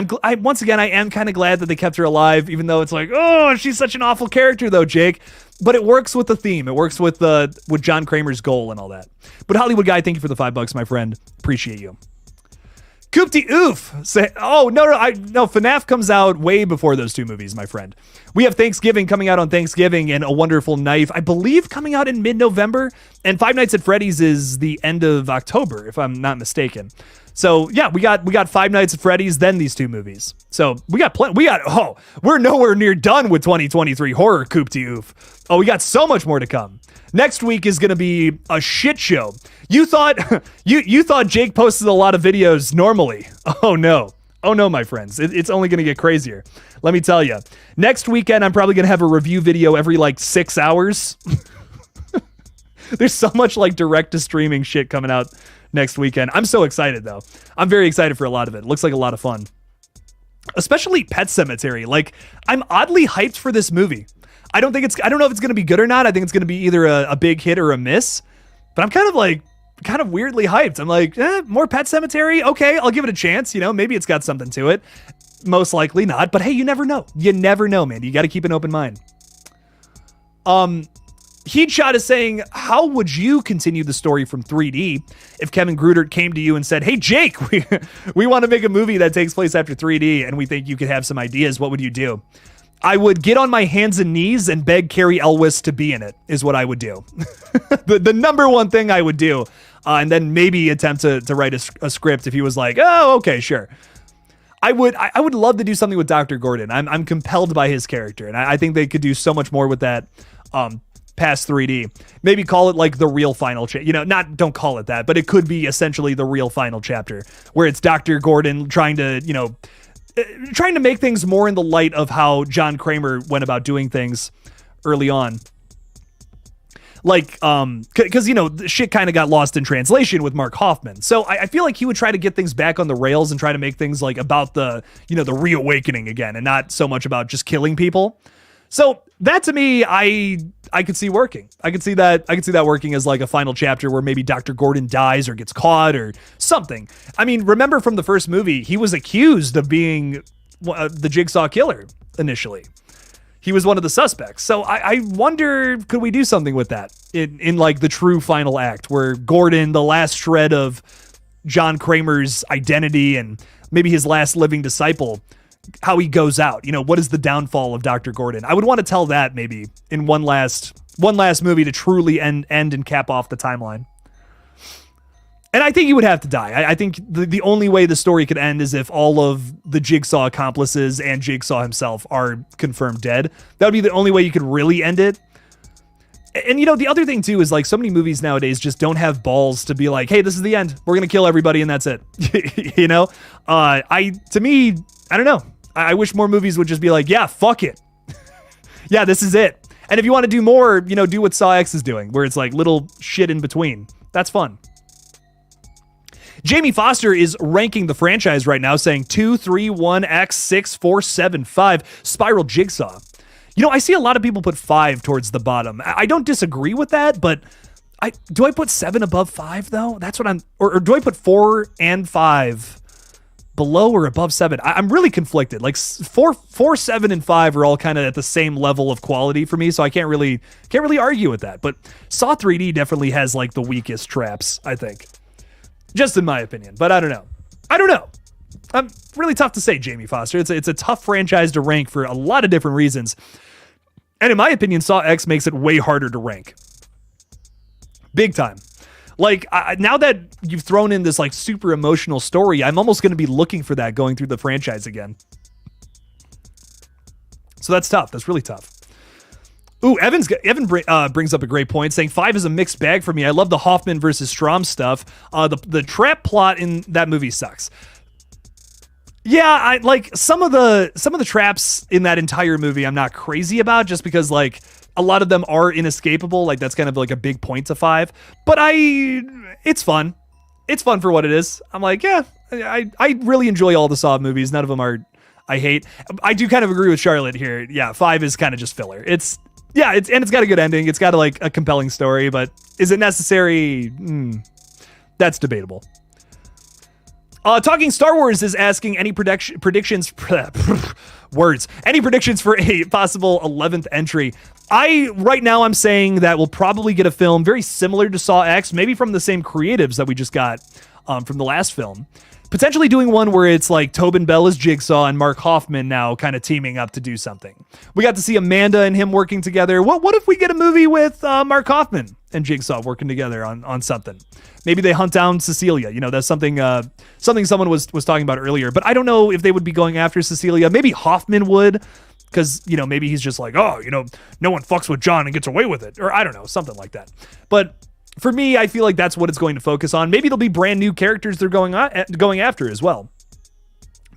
once again, I am kind of glad that they kept her alive, even though it's like, oh, she's such an awful character though, Jake. But it works with the theme. It works with John Kramer's goal and all that. But Hollywood Guy, thank you for the $5, my friend. Appreciate you. Koopty oof. Say, oh, no, FNAF comes out way before those two movies, my friend. We have Thanksgiving coming out on Thanksgiving and A Wonderful Knife, I believe, coming out in mid-November. And Five Nights at Freddy's is the end of October, if I'm not mistaken. So, yeah, we got Five Nights at Freddy's, then these two movies. So, we're nowhere near done with 2023 horror, Koopty oof. Oh, we got so much more to come. Next week is going to be a shit show. You thought you thought Jake posted a lot of videos normally. Oh no, my friends. It's only going to get crazier. Let me tell you. Next weekend, I'm probably going to have a review video every like 6 hours. There's so much like direct to streaming shit coming out next weekend. I'm so excited though. I'm very excited for a lot of it. It looks like a lot of fun. Especially Pet Sematary. Like, I'm oddly hyped for this movie. I don't know if it's going to be good or not. I think it's going to be either a big hit or a miss. But I'm kind of weirdly hyped. I'm like, more Pet Sematary? Okay, I'll give it a chance. You know, maybe it's got something to it. Most likely not. But hey, you never know. You never know, man. You got to keep an open mind. Heatshot is saying, how would you continue the story from 3D if Kevin Grutert came to you and said, hey, Jake, we want to make a movie that takes place after 3D and we think you could have some ideas. What would you do? I would get on my hands and knees and beg Carrie Elwes to be in it, is what I would do. the number one thing I would do. And then maybe attempt to write a script if he was like, oh, okay, sure. I would love to do something with Dr. Gordon. I'm compelled by his character. And I think they could do so much more with that past 3D. Maybe call it like the real final don't call it that, but it could be essentially the real final chapter where it's Dr. Gordon trying to make things more in the light of how John Kramer went about doing things early on. Like, because, the shit kind of got lost in translation with Mark Hoffman. So I feel like he would try to get things back on the rails and try to make things like about the reawakening again and not so much about just killing people. So that to me, I could see working. I could see that working as like a final chapter where maybe Dr. Gordon dies or gets caught or something. I mean, remember from the first movie, he was accused of being the Jigsaw killer initially. He was one of the suspects. So I wonder, could we do something with that in like the true final act where Gordon, the last shred of John Kramer's identity and maybe his last living disciple, how he goes out, what is the downfall of Dr. Gordon? I would want to tell that maybe in one last movie to truly end and cap off the timeline. And I think he would have to die. I think the only way the story could end is if all of the Jigsaw accomplices and Jigsaw himself are confirmed dead. That would be the only way you could really end it. And, the other thing, too, is like so many movies nowadays just don't have balls to be like, hey, this is the end. We're going to kill everybody and that's it. To me, I don't know. I wish more movies would just be like, yeah, fuck it. Yeah, this is it. And if you want to do more, do what Saw X is doing, where it's like little shit in between. That's fun. Jamie Foster is ranking the franchise right now, saying 2, 3, 1, X, 6, 4, 7, 5, Spiral Jigsaw. You know, I see a lot of people put 5 towards the bottom. I don't disagree with that, but do I put 7 above 5 though? That's what or do I put 4 and 5 below or above 7? I'm really conflicted. Like 4, 7, and 5 are all kind of at the same level of quality for me, so I can't really argue with that. But Saw 3D definitely has like the weakest traps, I think. Just in my opinion, but I don't know. Really tough to say, Jamie Foster. It's a tough franchise to rank for a lot of different reasons. And in my opinion, Saw X makes it way harder to rank. Big time. Like, now that you've thrown in this like super emotional story, I'm almost going to be looking for that going through the franchise again. So that's tough. That's really tough. Ooh, Evan brings up a great point, saying 5 is a mixed bag for me. I love the Hoffman versus Strom stuff. The trap plot in that movie sucks. Yeah, I like some of the traps in that entire movie I'm not crazy about, just because like a lot of them are inescapable. Like that's kind of like a big point to 5. But it's fun. It's fun for what it is. I'm like, yeah, I really enjoy all the Saw movies. None of them are I hate. I do kind of agree with Charlotte here. Yeah, 5 is kind of just filler. It's got a good ending. It's got like a compelling story, but is it necessary? That's debatable. Talking Star Wars is asking any predictions words. Any predictions for a possible 11th entry? Right now I'm saying that we'll probably get a film very similar to Saw X, maybe from the same creatives that we just got from the last film. Potentially doing one where it's like Tobin Bell is Jigsaw and Mark Hoffman now kind of teaming up to do something. We got to see Amanda and him working together. What if we get a movie with Mark Hoffman and Jigsaw working together on something? Maybe they hunt down Cecilia. You know, that's something someone was talking about earlier. But I don't know if they would be going after Cecilia. Maybe Hoffman would, because, you know, maybe he's just like, oh, you know, no one fucks with John and gets away with it. Or I don't know, something like that. But for me, I feel like that's what it's going to focus on. Maybe there'll be brand new characters they're going after as well.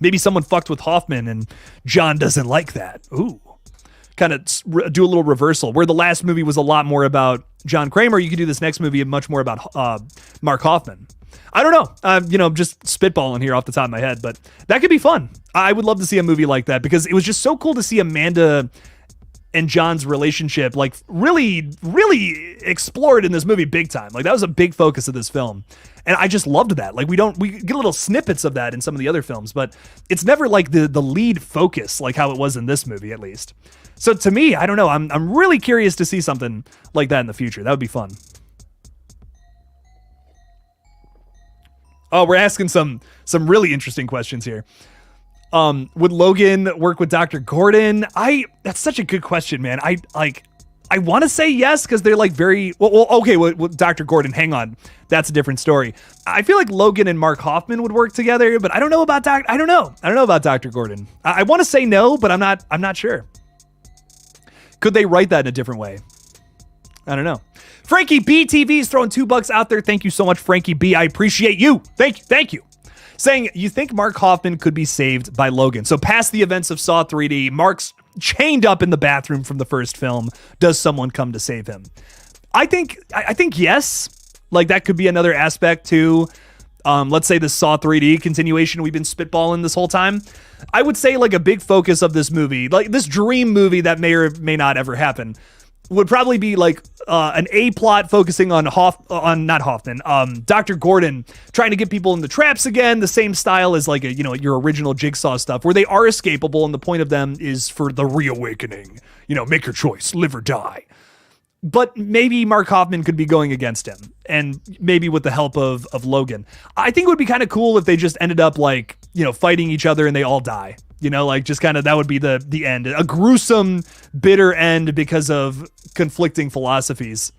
Maybe someone fucked with Hoffman and John doesn't like that. Ooh. Kind of do a little reversal. Where the last movie was a lot more about John Kramer, you could do this next movie much more about Mark Hoffman. I don't know. You know, just spitballing here off the top of my head, but that could be fun. I would love to see a movie like that because it was just so cool to see Amanda and John's relationship like really explored in this movie big time. Like that was a big focus of this film. And I just loved that. Like we get little snippets of that in some of the other films, but it's never like the lead focus like how it was in this movie at least. So to me, I don't know. I'm really curious to see something like that in the future. That would be fun. Oh, we're asking some really interesting questions here. Would Logan work with Dr. Gordon? That's such a good question, man. I want to say yes because they're like very well. Okay, with Dr. Gordon, hang on, that's a different story. I feel like Logan and Mark Hoffman would work together, but I don't know about I don't know about Dr. Gordon. I want to say no, but I'm not sure. Could they write that in a different way? I don't know. Frankie B TV is throwing $2 out there. Thank you so much, Frankie B. I appreciate you. Thank you. Saying, you think Mark Hoffman could be saved by Logan. So past the events of Saw 3D, Mark's chained up in the bathroom from the first film. Does someone come to save him? I think yes. Like that could be another aspect to, let's say the Saw 3D continuation we've been spitballing this whole time. I would say like a big focus of this movie, like this dream movie that may or may not ever happen, would probably be like an A plot focusing on Dr. Gordon trying to get people in the traps again, the same style as like your original Jigsaw stuff where they are escapable and the point of them is for the reawakening. You know, make your choice, live or die. But maybe Mark Hoffman could be going against him and maybe with the help of Logan. I think it would be kind of cool if they just ended up like, fighting each other and they all die. Like just kind of that would be the end. A gruesome, bitter end because of conflicting philosophies.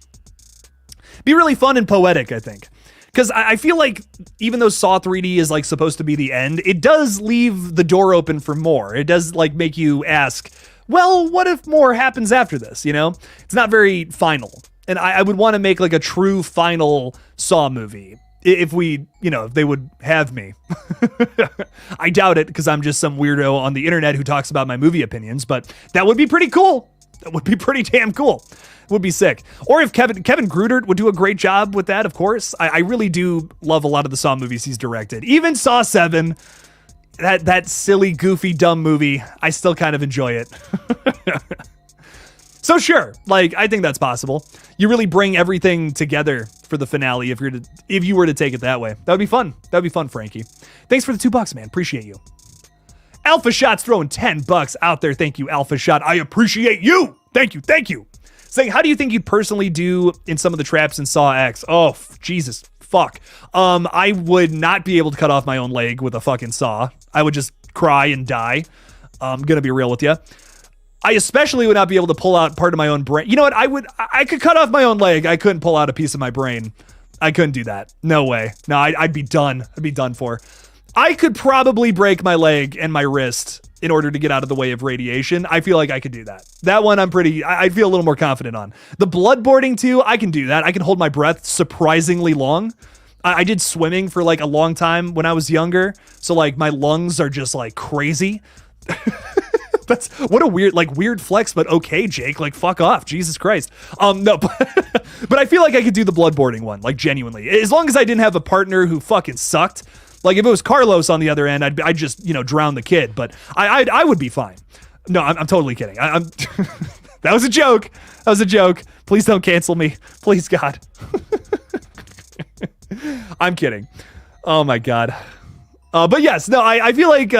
Be really fun and poetic, I think. Because I feel like even though Saw 3D is like supposed to be the end, it does leave the door open for more. It does like make you ask, well, what if more happens after this? It's not very final. And I would want to make like a true final Saw movie. If they would have me. I doubt it because I'm just some weirdo on the internet who talks about my movie opinions, but that would be pretty cool. That would be pretty damn cool. Would be sick. Or if Kevin Grutert would do a great job with that, of course. I really do love a lot of the Saw movies he's directed. Even Saw 7, that silly, goofy, dumb movie, I still kind of enjoy it. So sure, like, I think that's possible. You really bring everything together for the finale if you were to take it that way. That would be fun. That would be fun, Frankie. Thanks for the $2, man. Appreciate you. Alpha Shot's throwing $10 out there. Thank you, Alpha Shot. I appreciate you. Thank you. Thank you. Saying, how do you think you'd personally do in some of the traps in Saw X? Oh, Jesus, fuck. I would not be able to cut off my own leg with a fucking saw. I would just cry and die. I'm gonna be real with you. I especially would not be able to pull out part of my own brain. You know what? I could cut off my own leg. I couldn't pull out a piece of my brain. I couldn't do that. No way. No, I'd be done. I'd be done for. I could probably break my leg and my wrist in order to get out of the way of radiation. I feel like I could do that. That one I feel a little more confident on. The bloodboarding too, I can do that. I can hold my breath surprisingly long. I did swimming for like a long time when I was younger. So like my lungs are just like crazy. That's what a weird flex, but okay, Jake, like fuck off. Jesus Christ. No, but I feel like I could do the bloodboarding one, like genuinely, as long as I didn't have a partner who fucking sucked. Like if it was Carlos on the other end, I'd just, drown the kid, but I would be fine. No, I'm totally kidding. That was a joke. That was a joke. Please don't cancel me. Please, God. I'm kidding. Oh my God. But yes, no, I feel like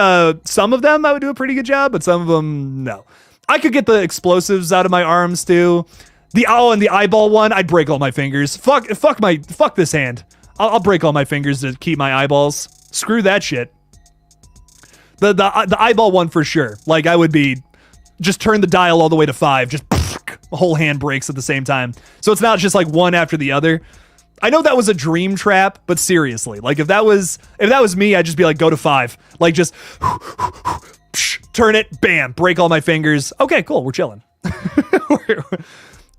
some of them I would do a pretty good job, but some of them, no. I could get the explosives out of my arms too. And the eyeball one, I'd break all my fingers. Fuck this hand. I'll break all my fingers to keep my eyeballs. Screw that shit. The eyeball one for sure. Like I would be, just turn the dial all the way to 5. Just the whole hand breaks at the same time. So it's not just like one after the other. I know that was a dream trap, but seriously, like if that was me, I'd just be like, go to 5. Like just turn it, bam, break all my fingers. Okay, cool. We're chilling.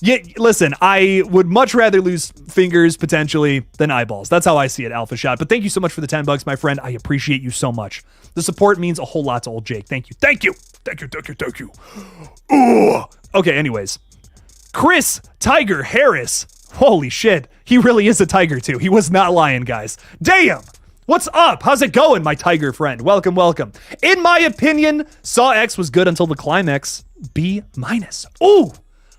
Yeah, listen, I would much rather lose fingers potentially than eyeballs. That's how I see it, Alpha Shot. But thank you so much for the $10, my friend. I appreciate you so much. The support means a whole lot to old Jake. Thank you. Thank you. Thank you. Thank you. Thank you. Ooh. Okay, anyways. Chris Tiger Harris. Holy shit. He really is a tiger too. He was not lying, guys. Damn. What's up? How's it going, my tiger friend? Welcome, welcome. In my opinion, Saw X was good until the climax. B-. Ooh.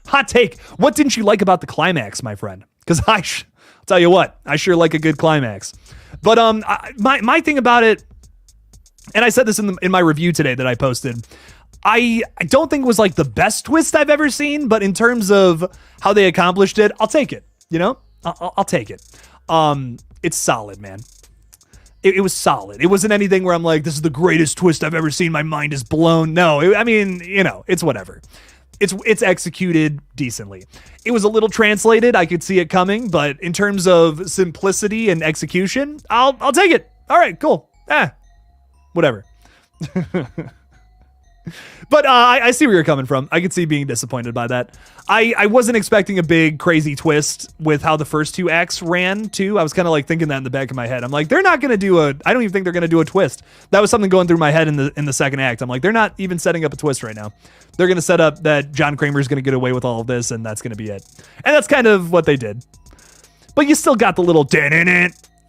Hot take. What didn't you like about the climax, my friend? Because I'll tell you what, I sure like a good climax. But my thing about it, and I said this in my review today that I posted, I don't think it was like the best twist I've ever seen, but in terms of how they accomplished it, I'll take it. I'll take it. It's solid, man. It was solid. It wasn't anything where I'm like, this is the greatest twist I've ever seen. My mind is blown. No, it's whatever. It's executed decently. It was a little translated. I could see it coming, but in terms of simplicity and execution, I'll take it. All right, cool. Whatever. But I see where you're coming from. I could see being disappointed by that. I wasn't expecting a big crazy twist with how the first 2 acts ran too. I was kind of like thinking that in the back of my head. I'm like, they're not going to do I don't even think they're going to do a twist. That was something going through my head in the second act. I'm like, they're not even setting up a twist right now. They're going to set up that John Kramer is going to get away with all of this, and that's going to be it. And that's kind of what they did. But you still got the little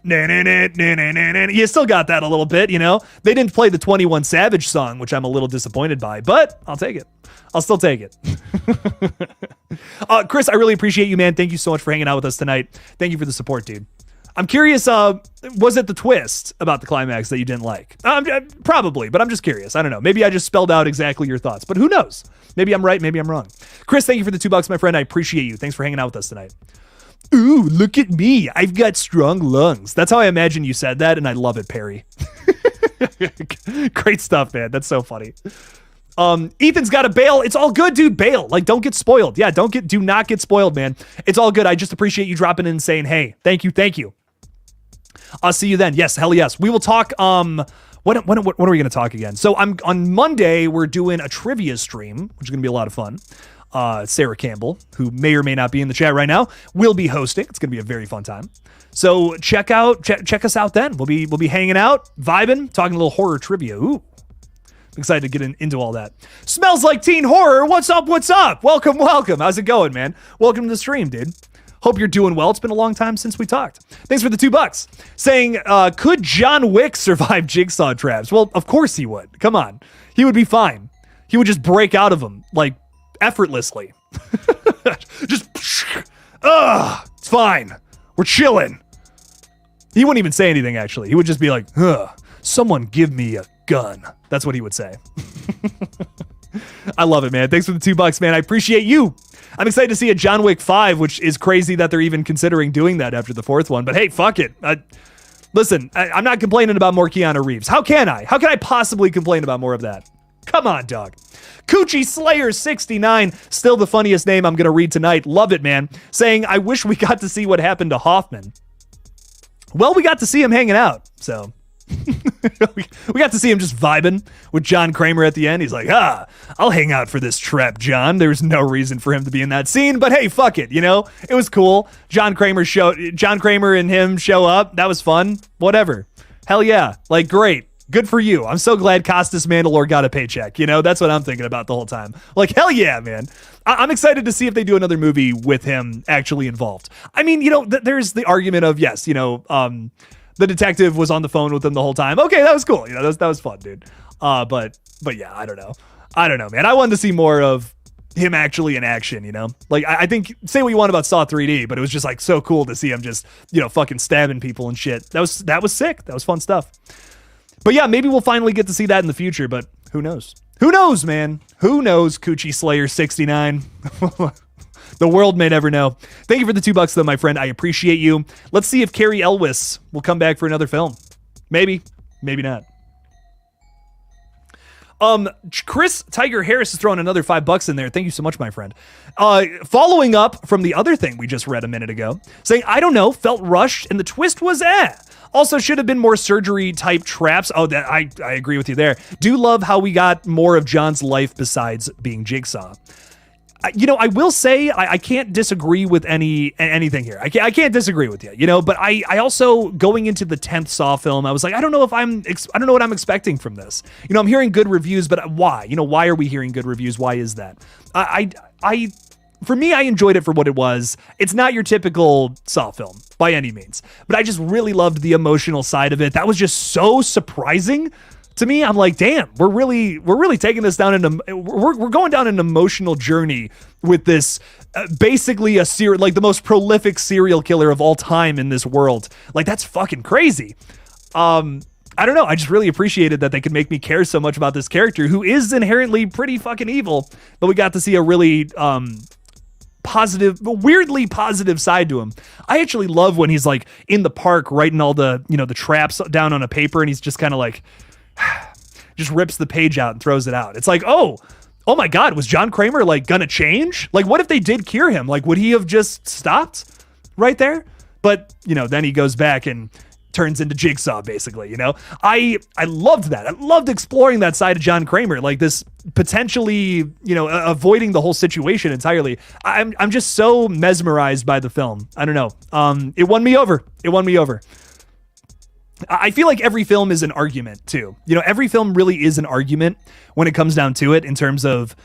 you still got that a little bit, They didn't play the 21 Savage song, which I'm a little disappointed by, but I'll take it. I'll still take it. Chris, I really appreciate you, man. Thank you so much for hanging out with us tonight. Thank you for the support, dude. I'm curious, was it the twist about the climax that you didn't like? Probably, but I'm just curious. I don't know. Maybe I just spelled out exactly your thoughts, but who knows? Maybe I'm right. Maybe I'm wrong. Chris, thank you for the $2, my friend. I appreciate you. Thanks for hanging out with us tonight. Ooh, look at me. I've got strong lungs. That's how I imagine you said that, and I love it, Perry. Great stuff, man. That's so funny. Ethan's got to bail. It's all good, dude. Bail. Like, don't get spoiled. Yeah, do not get spoiled, man. It's all good. I just appreciate you dropping in and saying, hey, thank you. I'll see you then. Yes, hell yes. We will talk. When are we going to talk again? So on Monday, we're doing a trivia stream, which is going to be a lot of fun. Sarah Campbell, who may or may not be in the chat right now, will be hosting. It's going to be a very fun time. So check us out then. We'll be hanging out, vibing, talking a little horror trivia. Ooh, excited to get into all that. Smells like teen horror. What's up? What's up? Welcome. How's it going, man? Welcome to the stream, dude. Hope you're doing well. It's been a long time since we talked. Thanks for the $2. Saying, could John Wick survive Jigsaw traps? Well, of course he would. Come on. He would be fine. He would just break out of them, like, effortlessly. Just, it's fine. We're chilling. He wouldn't even say anything, actually. He would just be like, someone give me a gun. That's what he would say. I love it, man. Thanks for the $2, man. I appreciate you. I'm excited to see a John Wick 5, which is crazy that they're even considering doing that after the 4th one. But hey, fuck it. Listen, I'm not complaining about more Keanu Reeves. How can I? How can I possibly complain about more of that? Come on, dog. Coochie Slayer 69, still the funniest name I'm going to read tonight. Love it, man. Saying, I wish we got to see what happened to Hoffman. Well, we got to see him hanging out, so... we got to see him just vibing with John Kramer at the end. He's like, I'll hang out for this trap, John. There's no reason for him to be in that scene, but hey, fuck it, you know? It was cool. John Kramer and him show up. That was fun. Whatever. Hell yeah. Like, great. Good for you. I'm so glad Costas Mandalore got a paycheck. You know, that's what I'm thinking about the whole time. Like, hell yeah, man. I'm excited to see if they do another movie with him actually involved. I mean, you know, there's the argument of, yes, you know, the detective was on the phone with him the whole time. Okay, that was cool. You know, that was fun, dude. But yeah, I don't know, man. I wanted to see more of him actually in action, you know? Like, I think, say what you want about Saw 3D, but it was just, like, so cool to see him just, you know, fucking stabbing people and shit. That was sick. That was fun stuff. But yeah, maybe we'll finally get to see that in the future, but who knows? Who knows, man? Who knows, Coochie Slayer 69? The world may never know. Thank you for the $2, though, my friend. I appreciate you. Let's see if Carrie Elwes will come back for another film. Maybe. Maybe not. Chris Tiger Harris is throwing another $5 in there. Thank you so much, my friend. Following up from the other thing we just read a minute ago, saying, I don't know, felt rushed, and the twist was Also, should have been more surgery-type traps. Oh, that I agree with you there. Do love how we got more of John's life besides being Jigsaw. You know, I will say I can't disagree with anything here. I can't disagree with you, you know, but I also, going into the 10th Saw film, I was like, I don't know what I'm expecting from this. You know, I'm hearing good reviews, but why? You know, why are we hearing good reviews? Why is that? For me, I enjoyed it for what it was. It's not your typical Saw film by any means, but I just really loved the emotional side of it. That was just so surprising to me. I'm like, damn, we're really taking this down we're going down an emotional journey with this basically like the most prolific serial killer of all time in this world. Like, that's fucking crazy. I don't know. I just really appreciated that they could make me care so much about this character who is inherently pretty fucking evil, but we got to see a really weirdly positive side to him. I actually love when he's like in the park writing all the, you know, the traps down on a paper, and he's just kind of like, just rips the page out and throws it out. It's like, oh my God, was John Kramer like gonna change? Like, what if they did cure him? Like, would he have just stopped right there? But, you know, then he goes back and turns into Jigsaw, basically, you know? I loved that. I loved exploring that side of John Kramer, like this potentially, you know, avoiding the whole situation entirely. I'm just so mesmerized by the film. I don't know. It won me over. I feel like every film is an argument too. You know, every film really is an argument when it comes down to it, in terms of,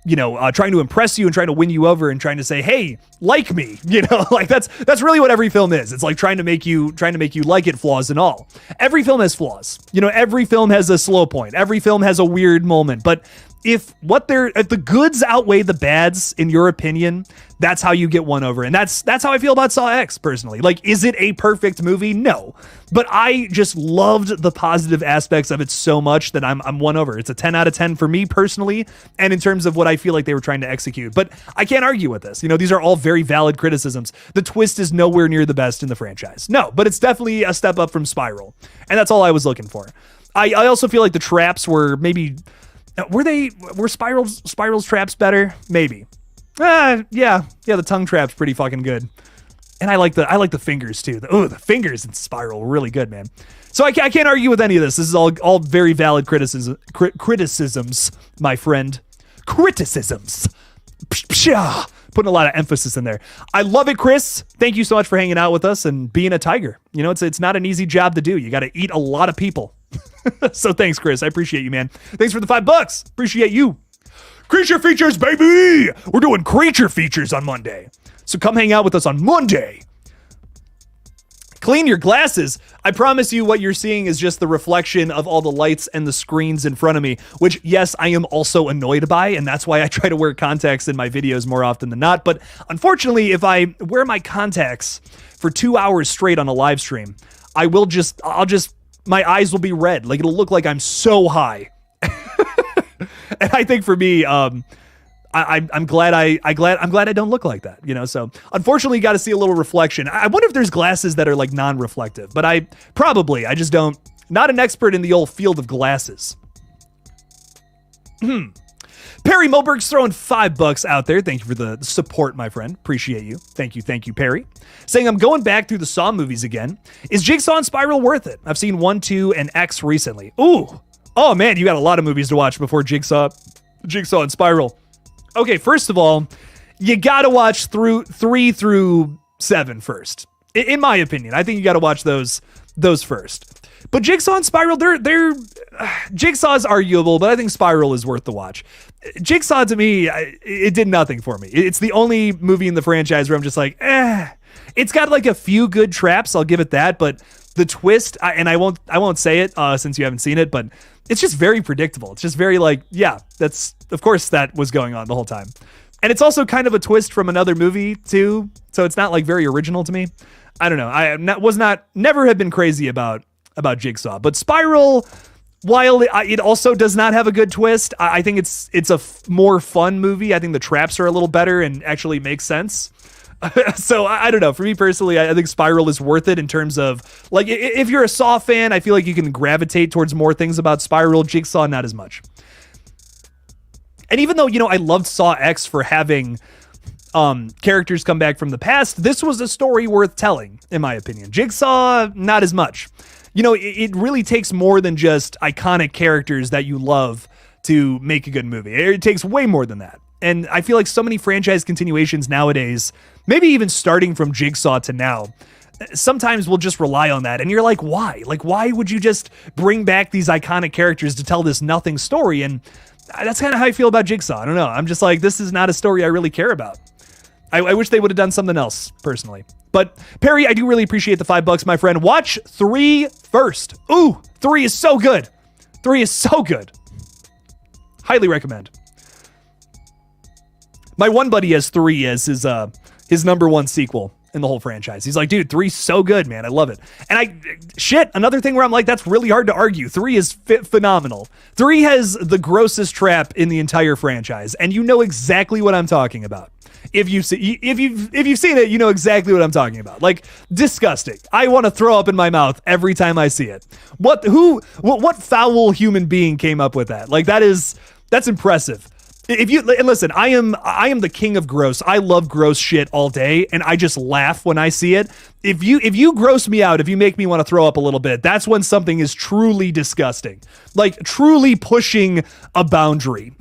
you know, trying to impress you and trying to win you over and trying to say, hey, like me, you know, like that's really what every film is. It's like trying to make you like it, flaws and all. Every film has flaws. You know, every film has a slow point. Every film has a weird moment, but if the goods outweigh the bads, in your opinion, that's how you get one over. And that's how I feel about Saw X personally. Like, is it a perfect movie? No. But I just loved the positive aspects of it so much that I'm won over. It's a 10 out of 10 for me personally, and in terms of what I feel like they were trying to execute. But I can't argue with this. You know, these are all very valid criticisms. The twist is nowhere near the best in the franchise. No, but it's definitely a step up from Spiral. And that's all I was looking for. I also feel like the traps were maybe... Were Spiral's traps better? Maybe. Yeah, the tongue trap's pretty fucking good. And I like the fingers too. The fingers in Spiral were really good, man. So I can't argue with any of this. This is all very valid criticisms, my friend. Criticisms. Putting a lot of emphasis in there. I love it, Chris. Thank you so much for hanging out with us and being a tiger. You know, it's not an easy job to do. You got to eat a lot of people. So thanks, Chris. I appreciate you, man. Thanks for the $5. Appreciate you. Creature features, baby. We're doing creature features on Monday. So come hang out with us on Monday. Clean your glasses. I promise you what you're seeing is just the reflection of all the lights and the screens in front of me, which, yes, I am also annoyed by, and that's why I try to wear contacts in my videos more often than not. But unfortunately, if I wear my contacts for 2 hours straight on a live stream, my eyes will be red. Like, it'll look like I'm so high. And I think for me, I'm glad I don't look like that, you know. So unfortunately, you got to see a little reflection. I wonder if there's glasses that are like non-reflective, but I just don't. Not an expert in the old field of glasses. Perry Moberg's throwing $5 out there. Thank you for the support, my friend. Appreciate you. Thank you, Perry. Saying I'm going back through the Saw movies again. Is Jigsaw and Spiral worth it? I've seen 1, 2, and X recently. Ooh. Oh man, you got a lot of movies to watch before Jigsaw and Spiral. Okay, first of all, you gotta watch 3 through 7 first. In my opinion, I think you gotta watch those first. But Jigsaw and Spiral, they're Jigsaw is arguable, but I think Spiral is worth the watch. Jigsaw, to me, it did nothing for me. It's the only movie in the franchise where I'm just like, It's got like a few good traps, I'll give it that, but the twist, and I won't say it since you haven't seen it, but it's just very predictable. It's just very like, yeah, of course that was going on the whole time. And it's also kind of a twist from another movie too, so it's not like very original to me. I don't know. I never have been crazy about Jigsaw, but Spiral, while it also does not have a good twist, I think it's a more fun movie. I think the traps are a little better and actually make sense. So I don't know. For me personally, I think Spiral is worth it in terms of, like, if you're a Saw fan, I feel like you can gravitate towards more things about Spiral. Jigsaw, not as much. And even though, you know, I loved Saw X for having characters come back from the past, this was a story worth telling, in my opinion. Jigsaw, not as much. You know, it really takes more than just iconic characters that you love to make a good movie. It takes way more than that. And I feel like so many franchise continuations nowadays, maybe even starting from Jigsaw to now, sometimes we'll just rely on that. And you're like, why? Like, why would you just bring back these iconic characters to tell this nothing story? And that's kind of how I feel about Jigsaw. I don't know. I'm just like, this is not a story I really care about. I wish they would have done something else, personally. But Perry, I do really appreciate the $5, my friend. Watch 3 first. Ooh, 3 is so good. 3 is so good. Highly recommend. My one buddy has 3 as his number 1 sequel in the whole franchise. He's like, dude, 3's so good, man. I love it. And another thing where I'm like, that's really hard to argue. 3 is phenomenal. 3 has the grossest trap in the entire franchise, and you know exactly what I'm talking about. If you've seen it, you know exactly what I'm talking about. Like, disgusting. I want to throw up in my mouth every time I see it. What foul human being came up with that? Like, that's impressive. And listen, I am the king of gross. I love gross shit all day, and I just laugh when I see it. If you gross me out, if you make me want to throw up a little bit, that's when something is truly disgusting. Like, truly pushing a boundary.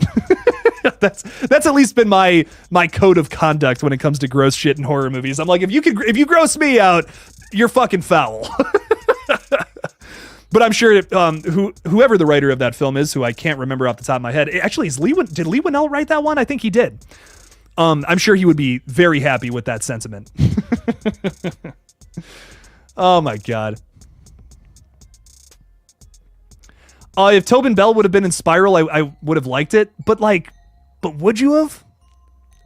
That's at least been my code of conduct when it comes to gross shit in horror movies. I'm like, if you gross me out, you're fucking foul. But I'm sure whoever the writer of that film is, who I can't remember off the top of my head, actually, did Lee Winnell write that one? I think he did. I'm sure he would be very happy with that sentiment. Oh my God. If Tobin Bell would have been in Spiral, I would have liked it. But would you have?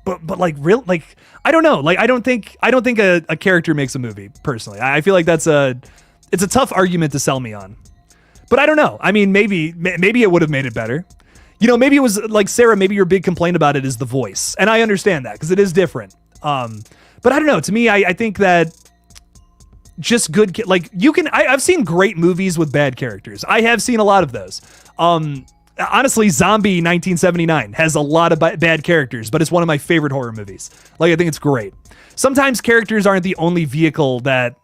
But like, real, like, I don't know. Like, I don't think a character makes a movie, personally. I feel like it's a tough argument to sell me on. But I don't know. I mean, maybe it would have made it better. You know, maybe it was like, Sarah, maybe your big complaint about it is the voice. And I understand that because it is different. But I don't know. To me, I think that just good, like, I've seen great movies with bad characters. I have seen a lot of those. Honestly, Zombie 1979 has a lot of bad characters, but it's one of my favorite horror movies. Like, I think it's great. Sometimes characters aren't the only vehicle that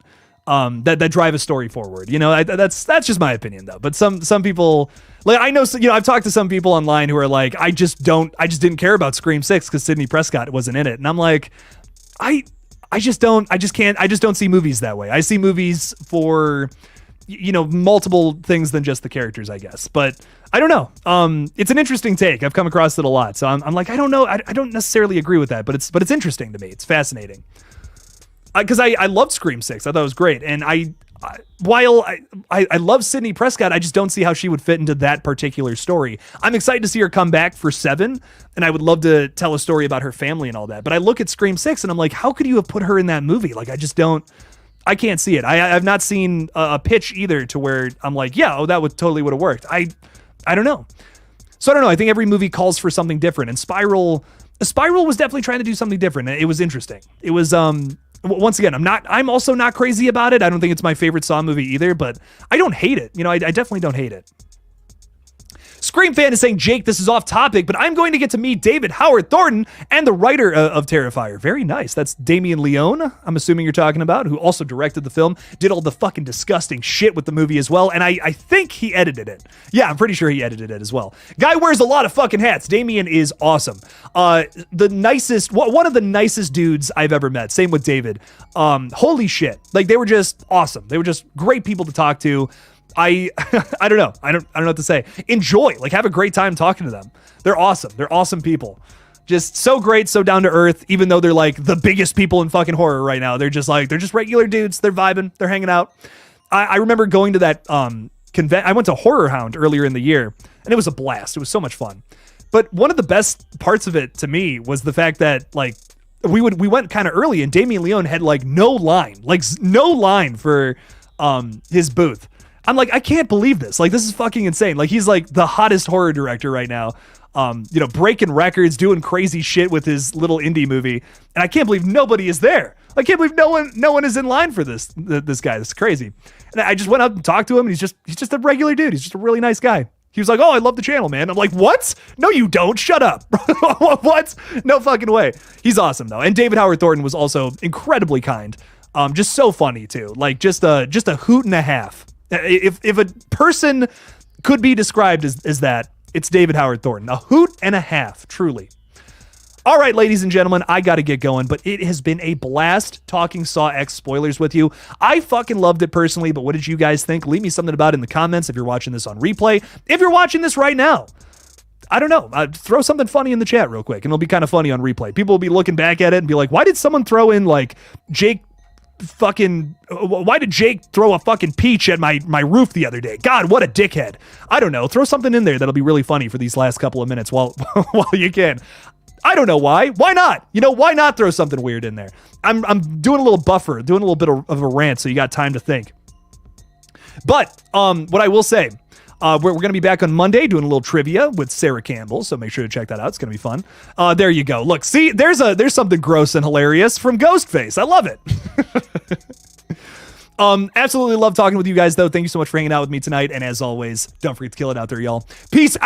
drive a story forward. You know, that's just my opinion though. But some people, like, I know, you know, I've talked to some people online who are like, I just didn't care about Scream 6 because Sidney Prescott wasn't in it. And I'm like, I just don't see movies that way. I see movies for multiple things than just the characters, I guess. But I don't know. It's an interesting take. I've come across it a lot. So I'm like, I don't know. I don't necessarily agree with that, but it's interesting to me. It's fascinating. Because I loved Scream 6. I thought it was great. And while I love Sidney Prescott, I just don't see how she would fit into that particular story. I'm excited to see her come back for 7, and I would love to tell a story about her family and all that. But I look at Scream 6 and I'm like, how could you have put her in that movie? Like, I can't see it. I've not seen a pitch either to where I'm like, yeah, that would have worked. I don't know. So I don't know. I think every movie calls for something different, and Spiral was definitely trying to do something different. It was interesting. It was, once again, I'm also not crazy about it. I don't think it's my favorite Saw movie either, but I don't hate it. I definitely don't hate it. Scream fan is saying, Jake, this is off topic, but I'm going to get to meet David Howard Thornton and the writer of Terrifier. Very nice. That's Damien Leone, I'm assuming you're talking about, who also directed the film, did all the fucking disgusting shit with the movie as well, and I think he edited it. Yeah, I'm pretty sure he edited it as well. Guy wears a lot of fucking hats. Damien is awesome. One of the nicest dudes I've ever met. Same with David. Holy shit. Like, they were just awesome. They were just great people to talk to. I don't know. I don't know what to say. Enjoy, like, have a great time talking to them. They're awesome. They're awesome people. Just so great, so down to earth, even though they're like the biggest people in fucking horror right now. They're just regular dudes. They're vibing. They're hanging out. I remember going to that I went to Horror Hound earlier in the year, and it was a blast. It was so much fun. But one of the best parts of it to me was the fact that, like, we went kind of early, and Damien Leone had no line for his booth. I'm like, I can't believe this. Like, this is fucking insane. Like, he's like the hottest horror director right now. Breaking records, doing crazy shit with his little indie movie. And I can't believe nobody is there. I can't believe no one is in line for this guy. This is crazy. And I just went up and talked to him, and he's just a regular dude. He's just a really nice guy. He was like, oh, I love the channel, man. I'm like, what? No, you don't. Shut up. What? No fucking way. He's awesome, though. And David Howard Thornton was also incredibly kind. Just so funny, too. Like, just a hoot and a half. If a person could be described as that, it's David Howard Thornton. A hoot and a half, truly. All right, ladies and gentlemen, I got to get going, but it has been a blast talking Saw X spoilers with you. I fucking loved it personally, but what did you guys think? Leave me something about it in the comments if you're watching this on replay. If you're watching this right now, I don't know, throw something funny in the chat real quick, and it'll be kind of funny on replay. People will be looking back at it and be like, why did someone throw in, like, why did Jake throw a fucking peach at my roof the other day? God, what a dickhead. I don't know. Throw something in there that'll be really funny for these last couple of minutes while you can. I don't know why. Why not? Why not throw something weird in there? I'm doing a little buffer, doing a little bit of a rant, so you got time to think. But what I will say, we're going to be back on Monday doing a little trivia with Sarah Campbell, so make sure to check that out. It's going to be fun. There you go. Look, see, there's something gross and hilarious from Ghostface. I love it. Absolutely love talking with you guys, though. Thank you so much for hanging out with me tonight. And as always, don't forget to kill it out there, y'all. Peace out.